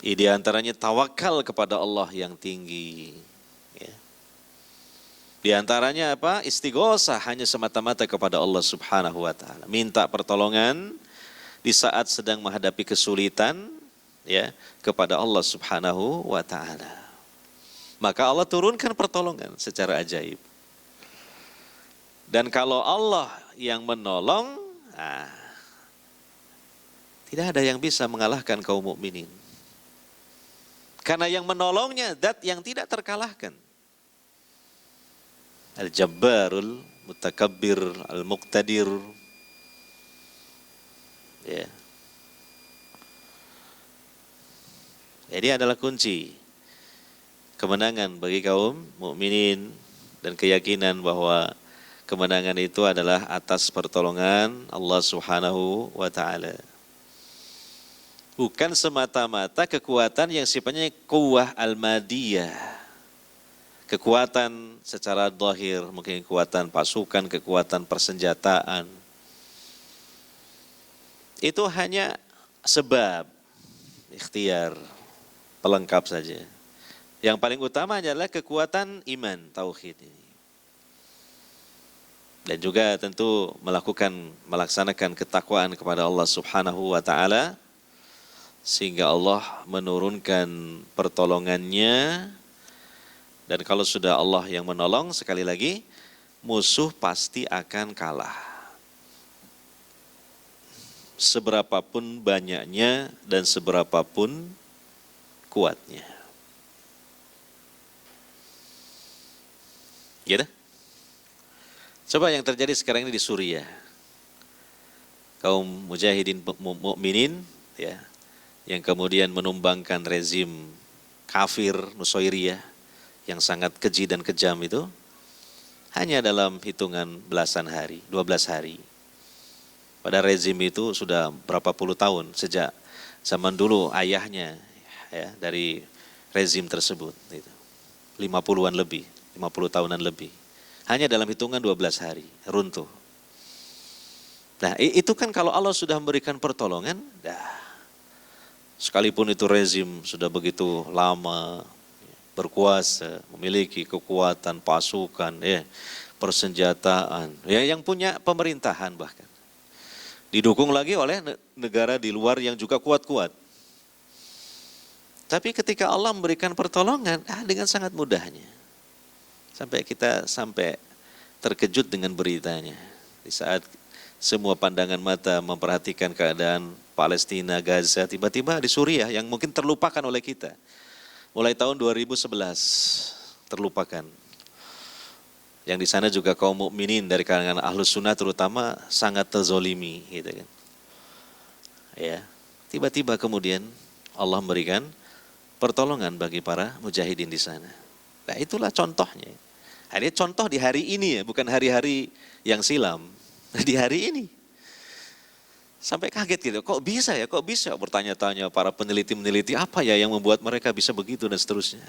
Di antaranya tawakal kepada Allah yang tinggi. Ya. Di antaranya apa? Istighosah hanya semata-mata kepada Allah Subhanahu wa taala. Minta pertolongan di saat sedang menghadapi kesulitan, ya, kepada Allah Subhanahu wa taala. Maka Allah turunkan pertolongan secara ajaib. Dan kalau Allah yang menolong, tidak ada yang bisa mengalahkan kaum mukminin. Karena yang menolongnya zat yang tidak terkalahkan. Al-Jabbarul Mutakabbir Al-Muqtadir. Ya. Jadi adalah kunci kemenangan bagi kaum mukminin dan keyakinan bahwa kemenangan itu adalah atas pertolongan Allah Subhanahu wa taala. Bukan semata-mata kekuatan yang sifatnya quwwah al-madiyah. Kekuatan secara zahir, mungkin kekuatan pasukan, kekuatan persenjataan. Itu hanya sebab, ikhtiar, pelengkap saja. Yang paling utama adalah kekuatan iman, tauhid ini. Dan juga tentu melaksanakan ketakwaan kepada Allah Subhanahu wa taala sehingga Allah menurunkan pertolongannya. Dan kalau sudah Allah yang menolong, sekali lagi, musuh pasti akan kalah. Seberapapun banyaknya dan seberapapun kuatnya. Gitu? Coba yang terjadi sekarang ini di Suriah. Kaum mujahidin mukminin, ya, yang kemudian menumbangkan rezim kafir Nusairiyah yang sangat keji dan kejam itu hanya dalam hitungan belasan hari, 12 hari. Pada rezim itu sudah berapa puluh tahun sejak zaman dulu ayahnya, ya, dari rezim tersebut itu. 50-an lebih, 50 tahunan lebih. Hanya dalam hitungan 12 hari runtuh. Nah, itu kan kalau Allah sudah memberikan pertolongan, sekalipun itu rezim sudah begitu lama berkuasa, memiliki kekuatan pasukan, ya, persenjataan, ya, yang punya pemerintahan bahkan. Didukung lagi oleh negara di luar yang juga kuat-kuat. Tapi ketika Allah memberikan pertolongan, dengan sangat mudahnya. Sampai kita terkejut dengan beritanya. Di saat semua pandangan mata memperhatikan keadaan Palestina, Gaza, tiba-tiba di Suriah yang mungkin terlupakan oleh kita. Mulai tahun 2011 terlupakan. Yang di sana juga kaum mukminin dari kalangan ahlus sunnah terutama sangat terzolimi, gitu kan. Ya, tiba-tiba kemudian Allah memberikan pertolongan bagi para mujahidin di sana. Nah, itulah contohnya. Ini contoh di hari ini, ya, bukan hari-hari yang silam. Di hari ini. Sampai kaget gitu, kok bisa bertanya-tanya para peneliti-meneliti apa ya yang membuat mereka bisa begitu dan seterusnya.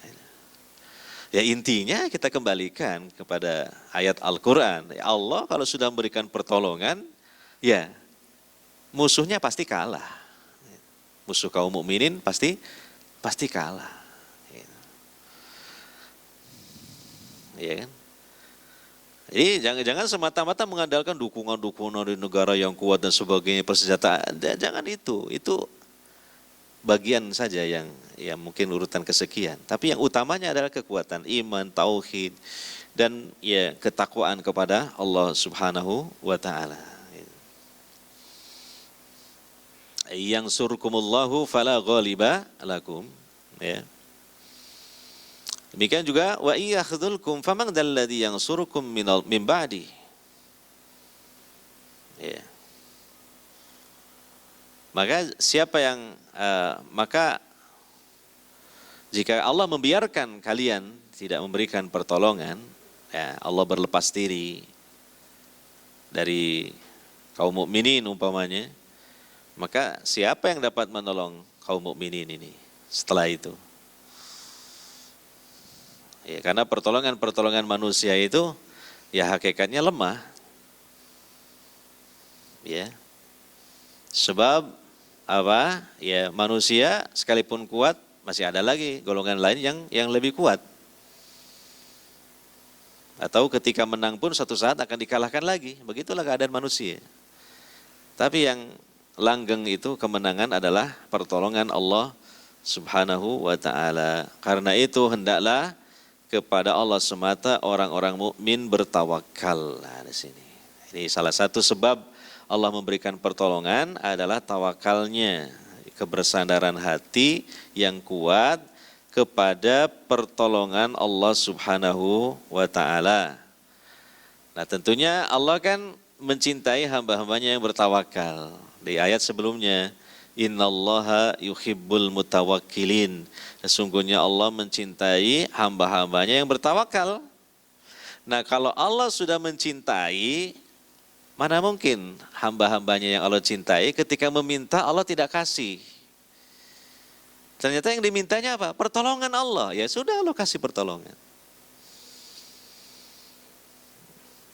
Ya intinya kita kembalikan kepada ayat Al-Quran. Ya Allah kalau sudah memberikan pertolongan, ya musuhnya pasti kalah. Musuh kaum mukminin pasti kalah. Ya kan? Jadi jangan semata-mata mengandalkan dukungan-dukungan dari negara yang kuat dan sebagainya, persenjataan. Jangan itu bagian saja yang mungkin urutan kesekian. Tapi yang utamanya adalah kekuatan iman, tauhid, dan ya ketakwaan kepada Allah Subhanahu wa taala. Yang surkumullahu fala ghaliba lakum, ya. Demikian juga wa iyakhdzulkum faman dzalladzi yansurukum min ba'di. Ya. Maka siapa yang maka jika Allah membiarkan kalian tidak memberikan pertolongan, ya, Allah berlepas diri dari kaum mukminin umpamanya, maka siapa yang dapat menolong kaum mukminin ini setelah itu? Ya, karena pertolongan manusia itu ya hakikatnya lemah. Ya. Sebab apa? Ya, manusia sekalipun kuat masih ada lagi golongan lain yang lebih kuat. Atau ketika menang pun suatu saat akan dikalahkan lagi. Begitulah keadaan manusia. Tapi yang langgeng itu kemenangan adalah pertolongan Allah Subhanahu wa taala. Karena itu hendaklah kepada Allah semata orang-orang mukmin bertawakal. Nah, di sini. Ini salah satu sebab Allah memberikan pertolongan adalah tawakalnya, kebersandaran hati yang kuat kepada pertolongan Allah Subhanahu wa taala. Nah, tentunya Allah kan mencintai hamba-hambanya yang bertawakal. Di ayat sebelumnya, innallaha yuhibbul mutawakkilin. Sesungguhnya Allah mencintai hamba-hambanya yang bertawakal. Nah, kalau Allah sudah mencintai, mana mungkin hamba-hambanya yang Allah cintai ketika meminta Allah tidak kasih. Ternyata yang dimintanya apa? Pertolongan Allah. Ya sudah, Allah kasih pertolongan.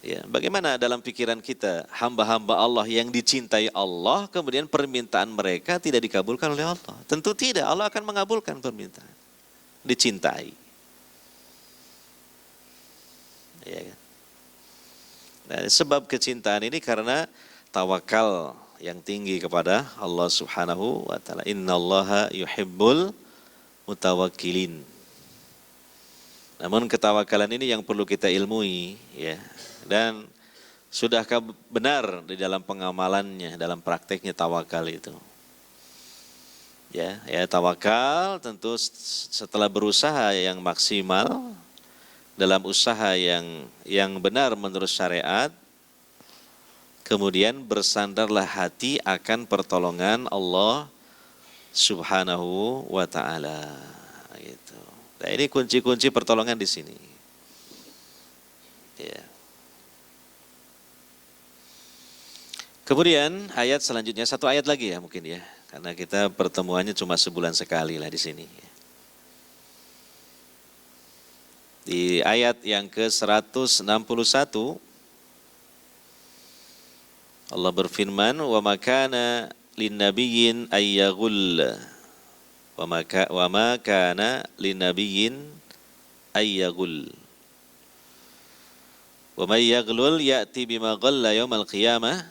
Ya, bagaimana dalam pikiran kita hamba-hamba Allah yang dicintai Allah, kemudian permintaan mereka tidak dikabulkan oleh Allah? Tentu tidak, Allah akan mengabulkan permintaan. Dicintai. Ya kan? Nah, sebab kecintaan ini karena tawakal yang tinggi kepada Allah Subhanahu wa taala. Innallaha yuhibbul mutawakkilin. Namun ketawakalan ini yang perlu kita ilmui, ya. Dan sudahkah benar di dalam pengamalannya, dalam prakteknya tawakal itu? Ya, tawakal tentu setelah berusaha yang maksimal dalam usaha yang benar menurut syariat, kemudian bersandarlah hati akan pertolongan Allah Subhanahu wa taala. Gitu. Nah, ini kunci-kunci pertolongan di sini. Ya. Kemudian ayat selanjutnya, satu ayat lagi ya mungkin ya, karena kita pertemuannya cuma sebulan sekali lah di sini. Di ayat yang ke-161 Allah berfirman, wa makana linnabiyyin ayyaghul wa ma kana linnabiyyin ayyaghul wa may yaghlul ya'ti bima ghalla yaumal qiyamah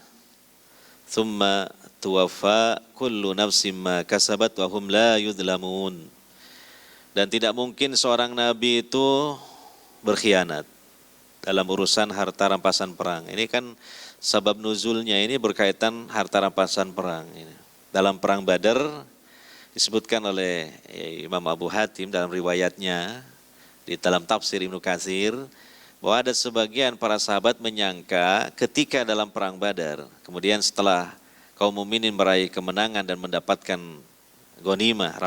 thumma tuwaffa kullu nafsin ma kasabat wa hum la yudlamun. Dan tidak mungkin seorang nabi itu berkhianat dalam urusan harta rampasan perang. Ini kan sebab nuzulnya ini berkaitan harta rampasan perang. Dalam perang Badar disebutkan oleh Imam Abu Hatim dalam riwayatnya di dalam tafsir Ibnu Katsir bahwa ada sebagian para sahabat menyangka ketika dalam perang Badar, kemudian setelah kaum mukminin meraih kemenangan dan mendapatkan ghanimah,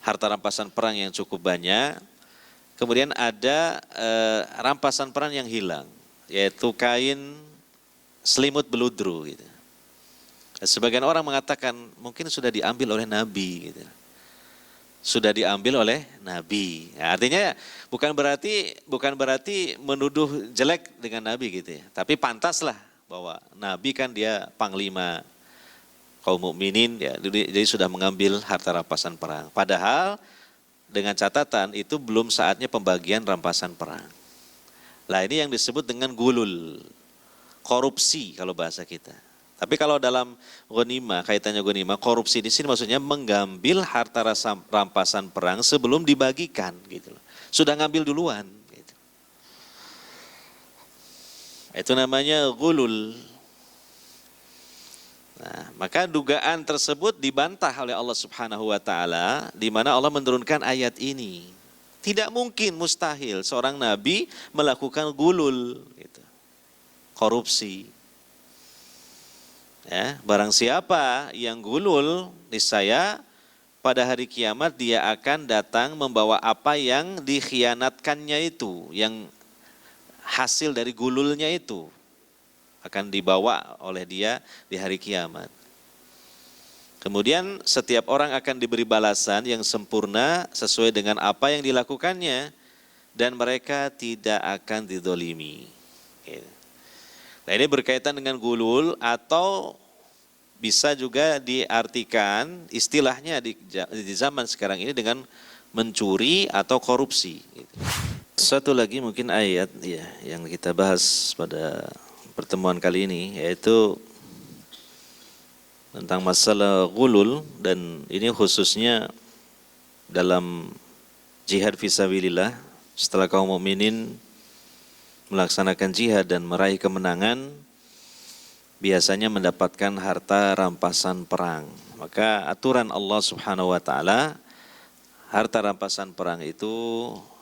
harta rampasan perang yang cukup banyak, kemudian ada rampasan perang yang hilang, yaitu kain selimut beludru gitu. Sebagian orang mengatakan mungkin sudah diambil oleh Nabi gitu. Sudah diambil oleh Nabi. Nah, artinya bukan berarti menuduh jelek dengan Nabi gitu ya. Tapi pantaslah bahwa Nabi kan dia panglima kaum mukminin ya, jadi sudah mengambil harta rampasan perang. Padahal dengan catatan itu belum saatnya pembagian rampasan perang. Lah ini yang disebut dengan gulul, korupsi kalau bahasa kita. Tapi kalau dalam ghanimah, kaitannya ghanimah, korupsi di sini maksudnya mengambil harta rampasan perang sebelum dibagikan gitu loh. Sudah ngambil duluan gitu. Itu namanya ghulul. Nah, maka dugaan tersebut dibantah oleh Allah Subhanahu wa taala di mana Allah menurunkan ayat ini. Tidak mungkin, mustahil seorang nabi melakukan gulul gitu. Korupsi. Ya, barang siapa yang gulul, niscaya pada hari kiamat dia akan datang membawa apa yang dikhianatkannya itu, yang hasil dari gululnya itu akan dibawa oleh dia di hari kiamat. Kemudian setiap orang akan diberi balasan yang sempurna sesuai dengan apa yang dilakukannya dan mereka tidak akan didolimi. Nah, ini berkaitan dengan gulul atau bisa juga diartikan istilahnya di zaman sekarang ini dengan mencuri atau korupsi. Satu lagi mungkin ayat ya yang kita bahas pada pertemuan kali ini yaitu tentang masalah ghulul, dan ini khususnya dalam jihad fisabilillah. Setelah kaum mukminin melaksanakan jihad dan meraih kemenangan, biasanya mendapatkan harta rampasan perang. Maka aturan Allah Subhanahu wa taala, harta rampasan perang itu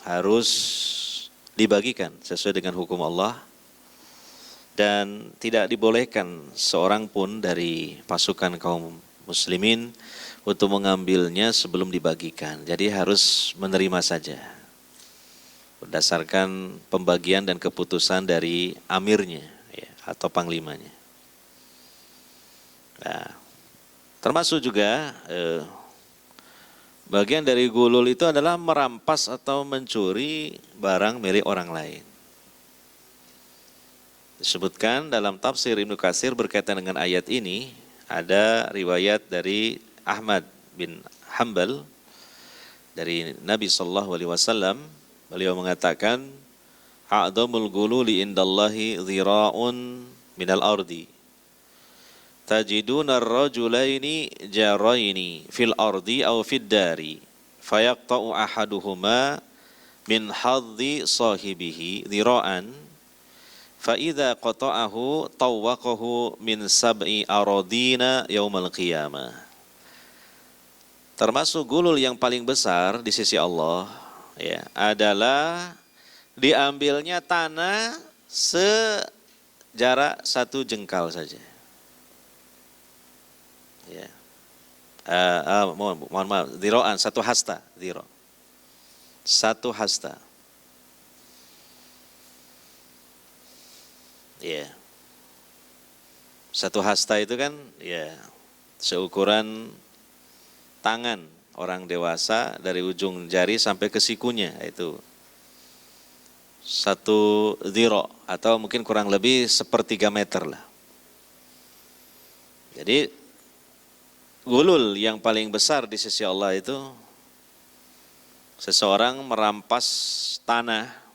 harus dibagikan sesuai dengan hukum Allah. Dan tidak dibolehkan seorang pun dari pasukan kaum muslimin untuk mengambilnya sebelum dibagikan. Jadi harus menerima saja berdasarkan pembagian dan keputusan dari amirnya ya, atau panglimanya. Nah, termasuk juga bagian dari gulul itu adalah merampas atau mencuri barang milik orang lain. Disebutkan dalam tafsir Ibnu Katsir berkaitan dengan ayat ini, ada riwayat dari Ahmad bin Hanbal dari Nabi sallallahu alaihi wasallam, beliau mengatakan, "A'dhamul ghululi indallahi dhira'un minal ardi. Tajiduna ar-rajulaini jaraini fil ardi aw fid dari, fayaqta'u ahaduhuma min hadhi sahibihi dhira'an. Fa'idha qata'ahu tawwaqahu min sab'i aradina yaumal qiyamah." Termasuk gulul yang paling besar di sisi Allah ya, adalah diambilnya tanah sejarak 1 jengkal saja. Ya. Mohon maaf, dhiro'an, 1 hasta, dhiro. 1 hasta. Ya, 1 hasta itu kan ya seukuran tangan orang dewasa dari ujung jari sampai ke sikunya, itu 1 dhiro atau mungkin kurang lebih 1/3 meter lah. Jadi gulul yang paling besar di sisi Allah itu seseorang merampas tanah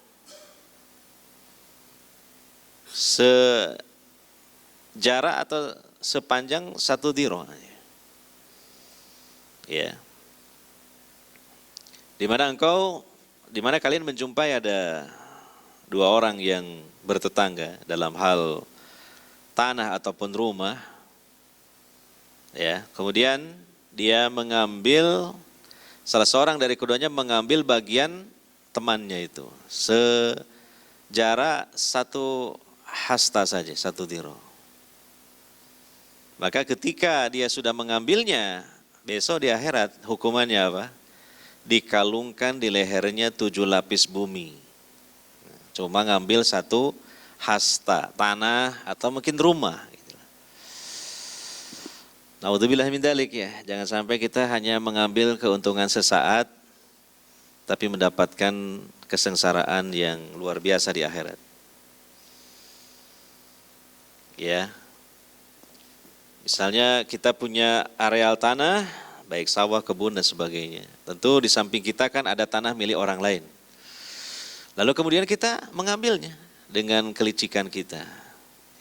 sejarak atau sepanjang 1 dhiro. Ya. Di mana kalian menjumpai ada 2 orang yang bertetangga dalam hal tanah ataupun rumah. Ya, kemudian dia mengambil, salah seorang dari keduanya mengambil bagian temannya itu sejarak 1 hasta saja, 1 dhiro. Maka ketika dia sudah mengambilnya, besok di akhirat hukumannya apa? Dikalungkan di lehernya 7 lapis bumi. Cuma ngambil 1 hasta, tanah atau mungkin rumah. Naudzubillah min dzalik ya. Jangan sampai kita hanya mengambil keuntungan sesaat tapi mendapatkan kesengsaraan yang luar biasa di akhirat. Ya, misalnya kita punya areal tanah, baik sawah, kebun dan sebagainya. Tentu di samping kita kan ada tanah milik orang lain. Lalu kemudian kita mengambilnya dengan kelicikan kita.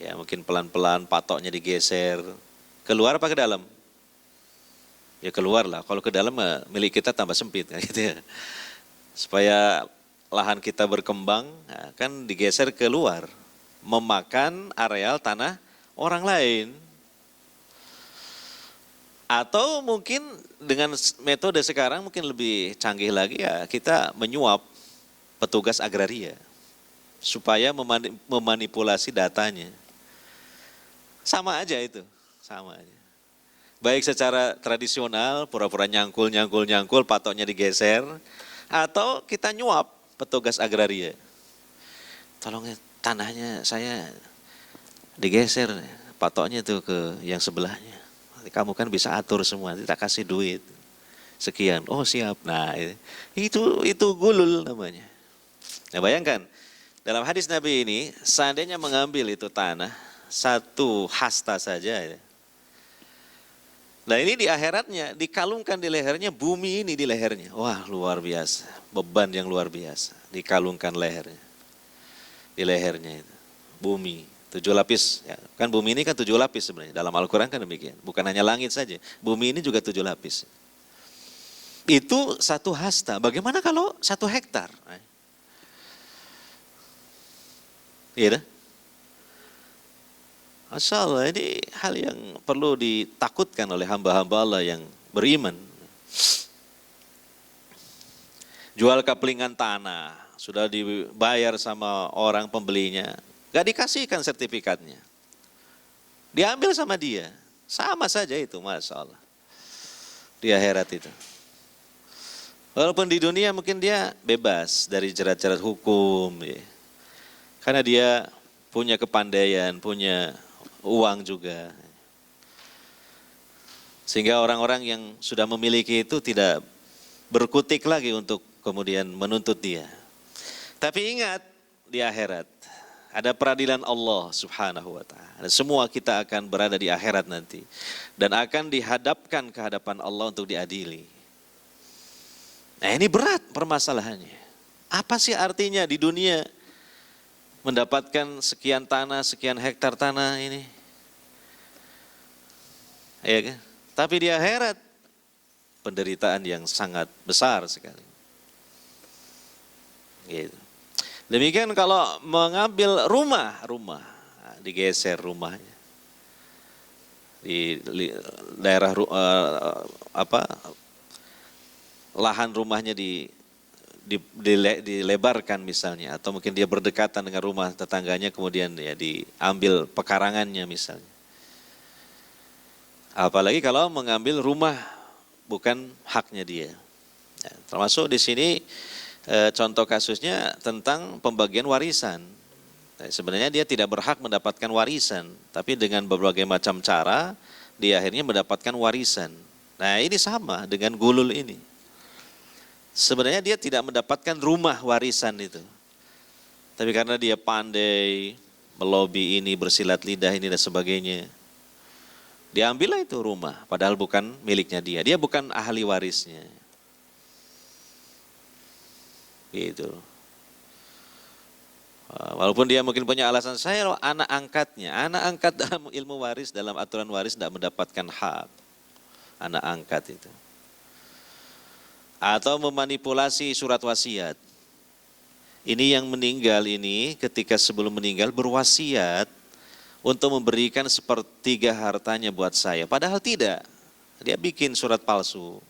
Ya, mungkin pelan-pelan patoknya digeser. Keluar apa ke dalam? Ya keluar lah. Kalau ke dalam milik kita tambah sempit kan gitu ya. Supaya lahan kita berkembang, kan digeser keluar. memakan areal tanah orang lain. Atau mungkin dengan metode sekarang mungkin lebih canggih lagi, ya kita menyuap petugas agraria supaya memanipulasi datanya. Sama aja itu, sama aja. Baik secara tradisional, pura-pura nyangkul, patoknya digeser, atau kita nyuap petugas agraria. Tolong tanahnya saya digeser, patoknya tuh ke yang sebelahnya. Kamu kan bisa atur semua, kita kasih duit sekian. Oh siap. Nah itu gulul namanya. Nah bayangkan dalam hadis Nabi ini, seandainya mengambil itu tanah satu hasta saja, ya. Nah ini di akhiratnya dikalungkan di lehernya, bumi ini di lehernya. Wah luar biasa, beban yang luar biasa. Dikalungkan lehernya, di lehernya itu bumi. 7 lapis, ya. Kan bumi ini kan 7 lapis sebenarnya, dalam Al-Quran kan demikian. Bukan hanya langit saja, bumi ini juga 7 lapis. Itu satu hasta, bagaimana kalau 1 hektar? Iya dah. Masya Allah, ini hal yang perlu ditakutkan oleh hamba-hamba Allah yang beriman. Jual kaplingan tanah, sudah dibayar sama orang pembelinya, gak dikasihkan sertifikatnya. Diambil sama dia, sama saja itu, Masya Allah. Di akhirat itu. Walaupun di dunia mungkin dia bebas dari jerat-jerat hukum, ya. Karena dia punya kepandaian, punya uang juga. Sehingga orang-orang yang sudah memiliki itu tidak berkutik lagi untuk kemudian menuntut dia. Tapi ingat, di akhirat ada peradilan Allah Subhanahu wa ta'ala. Semua kita akan berada di akhirat nanti dan akan dihadapkan ke hadapan Allah untuk diadili. Nah, ini berat permasalahannya. Apa sih artinya di dunia mendapatkan sekian tanah, sekian hektar tanah ini? Ya kan? Tapi di akhirat penderitaan yang sangat besar sekali. Gitu. Demikian kalau mengambil rumah, digeser rumahnya. Di daerah lahan rumahnya dilebarkan misalnya, atau mungkin dia berdekatan dengan rumah tetangganya, kemudian ya diambil pekarangannya misalnya. Apalagi kalau mengambil rumah bukan haknya dia. Ya, termasuk di sini contoh kasusnya tentang pembagian warisan. Nah, sebenarnya dia tidak berhak mendapatkan warisan, tapi dengan berbagai macam cara dia akhirnya mendapatkan warisan. Nah ini sama dengan gulul ini. Sebenarnya dia tidak mendapatkan rumah warisan itu, tapi karena dia pandai melobi ini, bersilat lidah ini dan sebagainya, diambillah itu rumah, padahal bukan miliknya dia. Dia bukan ahli warisnya. Gitu. Walaupun dia mungkin punya alasan, saya loh anak angkatnya. Anak angkat dalam ilmu waris, dalam aturan waris tidak mendapatkan hak. Anak angkat itu. Atau memanipulasi surat wasiat. Ini yang meninggal ini ketika sebelum meninggal berwasiat untuk memberikan 1/3 hartanya buat saya. Padahal tidak. Dia bikin surat palsu.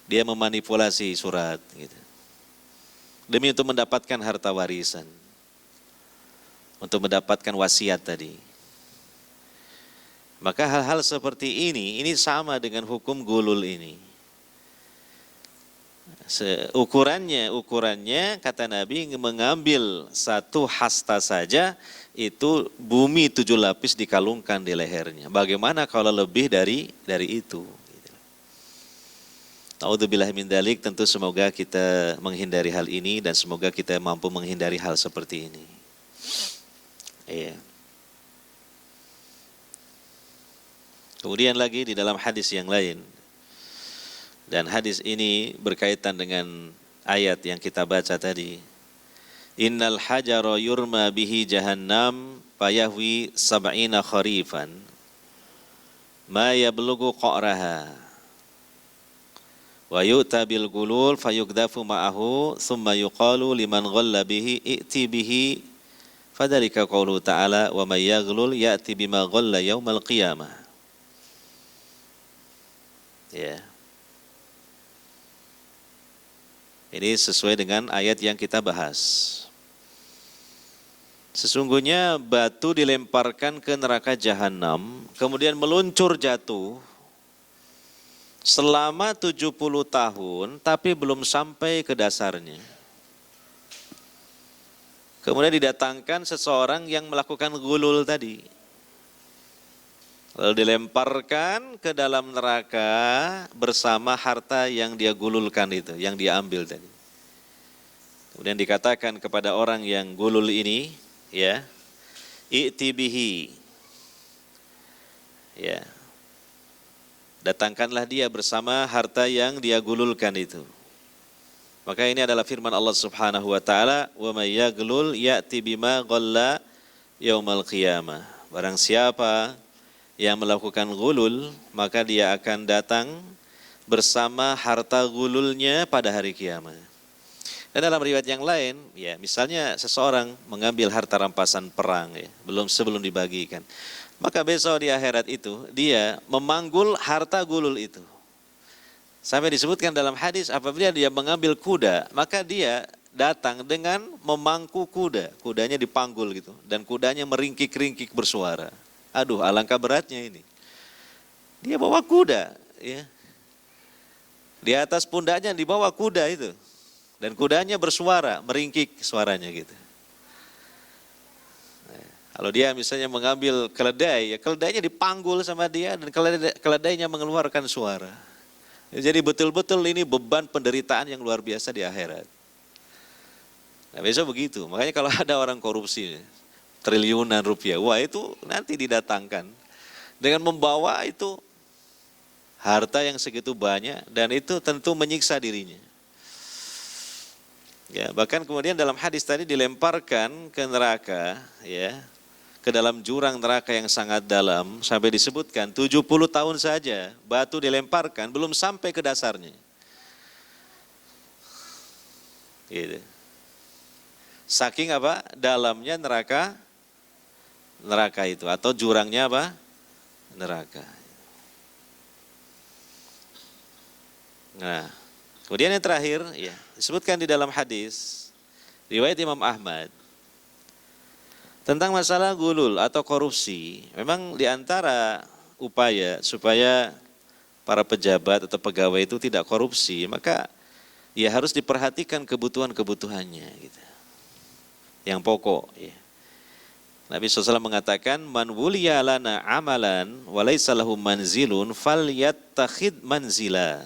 Dia memanipulasi surat gitu. Demi untuk mendapatkan harta warisan. Untuk mendapatkan wasiat tadi. Maka hal-hal seperti ini sama dengan hukum gulul ini. Ukurannya kata Nabi, mengambil 1 hasta saja itu bumi 7 lapis dikalungkan di lehernya. Bagaimana kalau lebih dari itu? A'udzubillahi min dzalik. Tentu semoga kita menghindari hal ini dan semoga kita mampu menghindari hal seperti ini. Iya. Kemudian lagi di dalam hadis yang lain, dan hadis ini berkaitan dengan ayat yang kita baca tadi. Innal hajara yurma bihi jahannam fayahwi sab'ina kharifan ma yablughu qa'raha. Wa yu'ta bil gulul fayugdafu ma'ahu thumma yuqalu liman ghalla bihi i'ti bihi Fadzalika qauluhu ta'ala wa may yaghlul ya'ti bima ghalla yaumal qiyamah. Ya. Ini sesuai dengan ayat yang kita bahas. Sesungguhnya batu dilemparkan ke neraka jahanam, kemudian meluncur jatuh selama 70 tahun, tapi belum sampai ke dasarnya. Kemudian didatangkan seseorang yang melakukan gulul tadi. Lalu dilemparkan ke dalam neraka bersama harta yang dia gululkan itu, yang dia ambil tadi. Kemudian dikatakan kepada orang yang gulul ini, ya, i'ti bihi, ya, datangkanlah dia bersama harta yang dia gululkan itu. Maka ini adalah firman Allah Subhanahu wa taala, wa may yaghlul ya'ti bima ghalla yaumal qiyamah. Barang siapa yang melakukan gulul, maka dia akan datang bersama harta gululnya pada hari kiamat. Dan dalam riwayat yang lain, ya, misalnya seseorang mengambil harta rampasan perang, ya, sebelum dibagikan, maka besok di akhirat itu dia memanggul harta gulul itu. Sampai disebutkan dalam hadis, apabila dia mengambil kuda, maka dia datang dengan memangku kuda, kudanya dipanggul gitu, dan kudanya meringkik-ringkik bersuara. Aduh, alangkah beratnya ini. Dia bawa kuda, ya. Di atas pundaknya dibawa kuda itu. Dan kudanya bersuara, meringkik suaranya gitu. Nah, kalau dia misalnya mengambil keledai, ya keledainya dipanggul sama dia dan keledainya mengeluarkan suara. Jadi betul-betul ini beban penderitaan yang luar biasa di akhirat. Nah, besok begitu. Makanya kalau ada orang korupsi triliunan rupiah, wah itu nanti didatangkan dengan membawa itu harta yang segitu banyak, dan itu tentu menyiksa dirinya. Ya, bahkan kemudian dalam hadis tadi dilemparkan ke neraka, ya, ke dalam jurang neraka yang sangat dalam, sampai disebutkan 70 tahun saja batu dilemparkan belum sampai ke dasarnya. Gitu. Saking apa? Dalamnya neraka itu, atau jurangnya apa? Neraka. Nah, kemudian yang terakhir, ya, disebutkan di dalam hadis riwayat Imam Ahmad tentang masalah gulul atau korupsi. Memang di antara upaya supaya para pejabat atau pegawai itu tidak korupsi, maka ya harus diperhatikan kebutuhan-kebutuhannya gitu. Yang pokok, ya. Nabi SAW mengatakan, man wuliya lana amalan walaysa lahu manzilun falyattakhid manzila.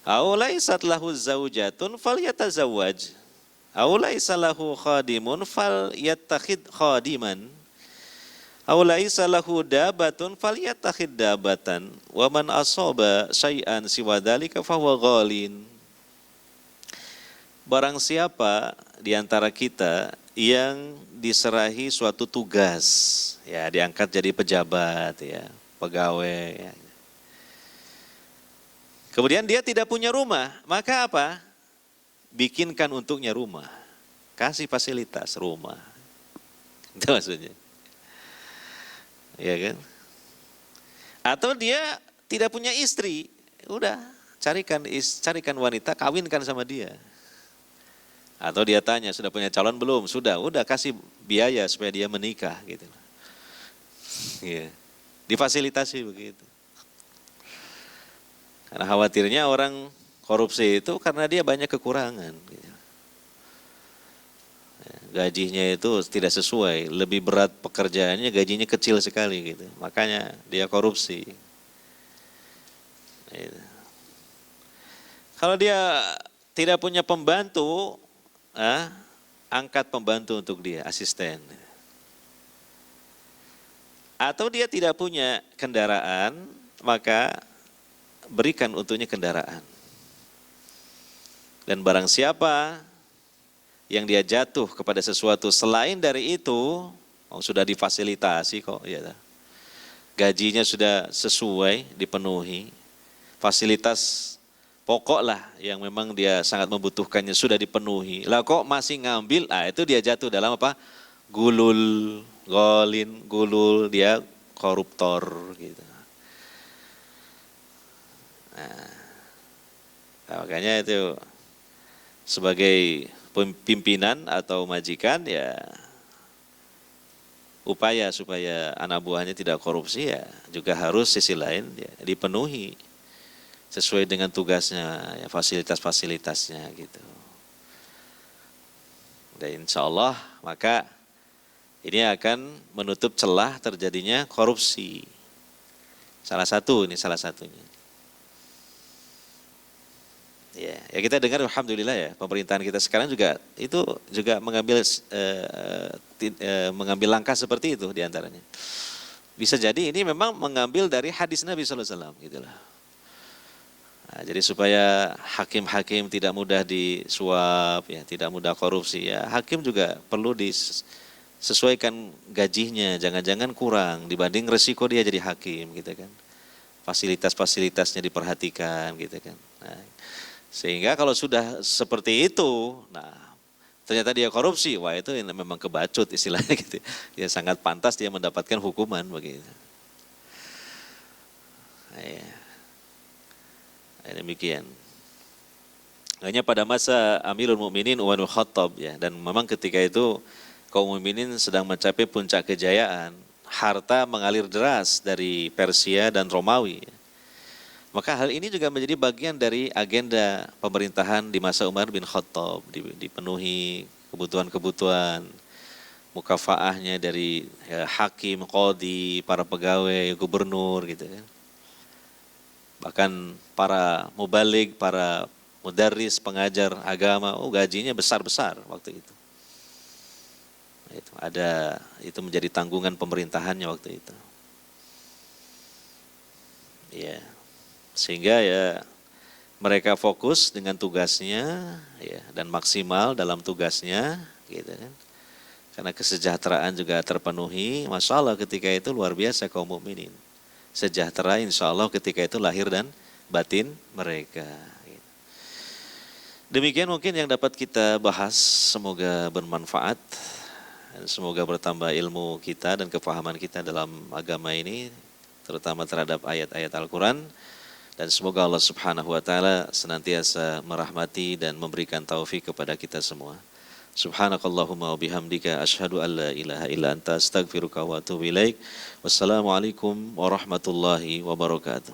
Aw laysat lahu zaujatun falyatazawwaj. Aw laysa lahu khadimun falyattakhid khadiman. Aw laysa lahu dabatun falyattakhid dabatan. Wa man asaba syai'an siwa dzalika fahuwa ghalin. Barang siapa di antara kita yang diserahi suatu tugas, ya, diangkat jadi pejabat, ya, pegawai, ya. Kemudian dia tidak punya rumah, maka apa? Bikinkan untuknya rumah, kasih fasilitas rumah. Itu maksudnya, ya kan? Atau dia tidak punya istri, udah carikan wanita, kawinkan sama dia. Atau dia tanya, sudah punya calon belum? Sudah, udah kasih biaya supaya dia menikah gitu. Ya, difasilitasi begitu. Karena khawatirnya orang korupsi itu karena dia banyak kekurangan. Gitu. Ya, gajinya itu tidak sesuai, lebih berat pekerjaannya, gajinya kecil sekali gitu. Makanya dia korupsi. Gitu. Kalau dia tidak punya pembantu, angkat pembantu untuk dia, asisten. Atau dia tidak punya kendaraan, maka berikan untuknya kendaraan. Dan barang siapa yang dia jatuh kepada sesuatu selain dari itu, sudah difasilitasi kok, ya, gajinya sudah sesuai, dipenuhi, fasilitas pokok lah yang memang dia sangat membutuhkannya sudah dipenuhi. Lah kok masih ngambil, itu dia jatuh dalam apa? Gulul, gulul, dia koruptor gitu. Nah, makanya itu sebagai pimpinan atau majikan ya upaya supaya anak buahnya tidak korupsi ya juga harus sisi lain ya, dipenuhi sesuai dengan tugasnya, ya, fasilitas-fasilitasnya gitu. Dan insya Allah maka ini akan menutup celah terjadinya korupsi. Salah satunya. Ya kita dengar alhamdulillah ya pemerintahan kita sekarang juga itu juga mengambil langkah seperti itu diantaranya. Bisa jadi ini memang mengambil dari hadis Nabi sallallahu alaihi wasallam gitulah. Nah, jadi supaya hakim-hakim tidak mudah disuap ya, tidak mudah korupsi ya, hakim juga perlu disesuaikan gajinya, jangan-jangan kurang dibanding resiko dia jadi hakim gitu kan. Fasilitas-fasilitasnya diperhatikan gitu kan. Nah, sehingga kalau sudah seperti itu, nah ternyata dia korupsi, wah itu memang kebacut istilahnya gitu. Ya sangat pantas dia mendapatkan hukuman begitu. Nah, ya. Demikian. Hanya pada masa Amirul Mukminin Umar bin Khattab ya, dan memang ketika itu kaum mukminin sedang mencapai puncak kejayaan, harta mengalir deras dari Persia dan Romawi. Maka hal ini juga menjadi bagian dari agenda pemerintahan di masa Umar bin Khattab, dipenuhi kebutuhan-kebutuhan, mukafaahnya dari ya, hakim, qadhi, para pegawai, gubernur gitu kan. Bahkan para mubaligh, para mudarris, pengajar agama, gajinya besar-besar waktu itu. Itu menjadi tanggungan pemerintahannya waktu itu. Ya. Sehingga ya mereka fokus dengan tugasnya ya, dan maksimal dalam tugasnya gitu kan. Karena kesejahteraan juga terpenuhi, masya Allah ketika itu luar biasa kaum mukminin. Sejahtera insya Allah ketika itu lahir dan batin mereka. Demikian mungkin yang dapat kita bahas, semoga bermanfaat dan semoga bertambah ilmu kita dan kefahaman kita dalam agama ini, terutama terhadap ayat-ayat Al-Quran. Dan semoga Allah subhanahu wa ta'ala senantiasa merahmati dan memberikan taufik kepada kita semua. Subhanakallahumma wa bihamdika asyhadu an la ilaha illa anta astaghfiruka wa atubu ilaik. Wassalamualaikum warahmatullahi wabarakatuh.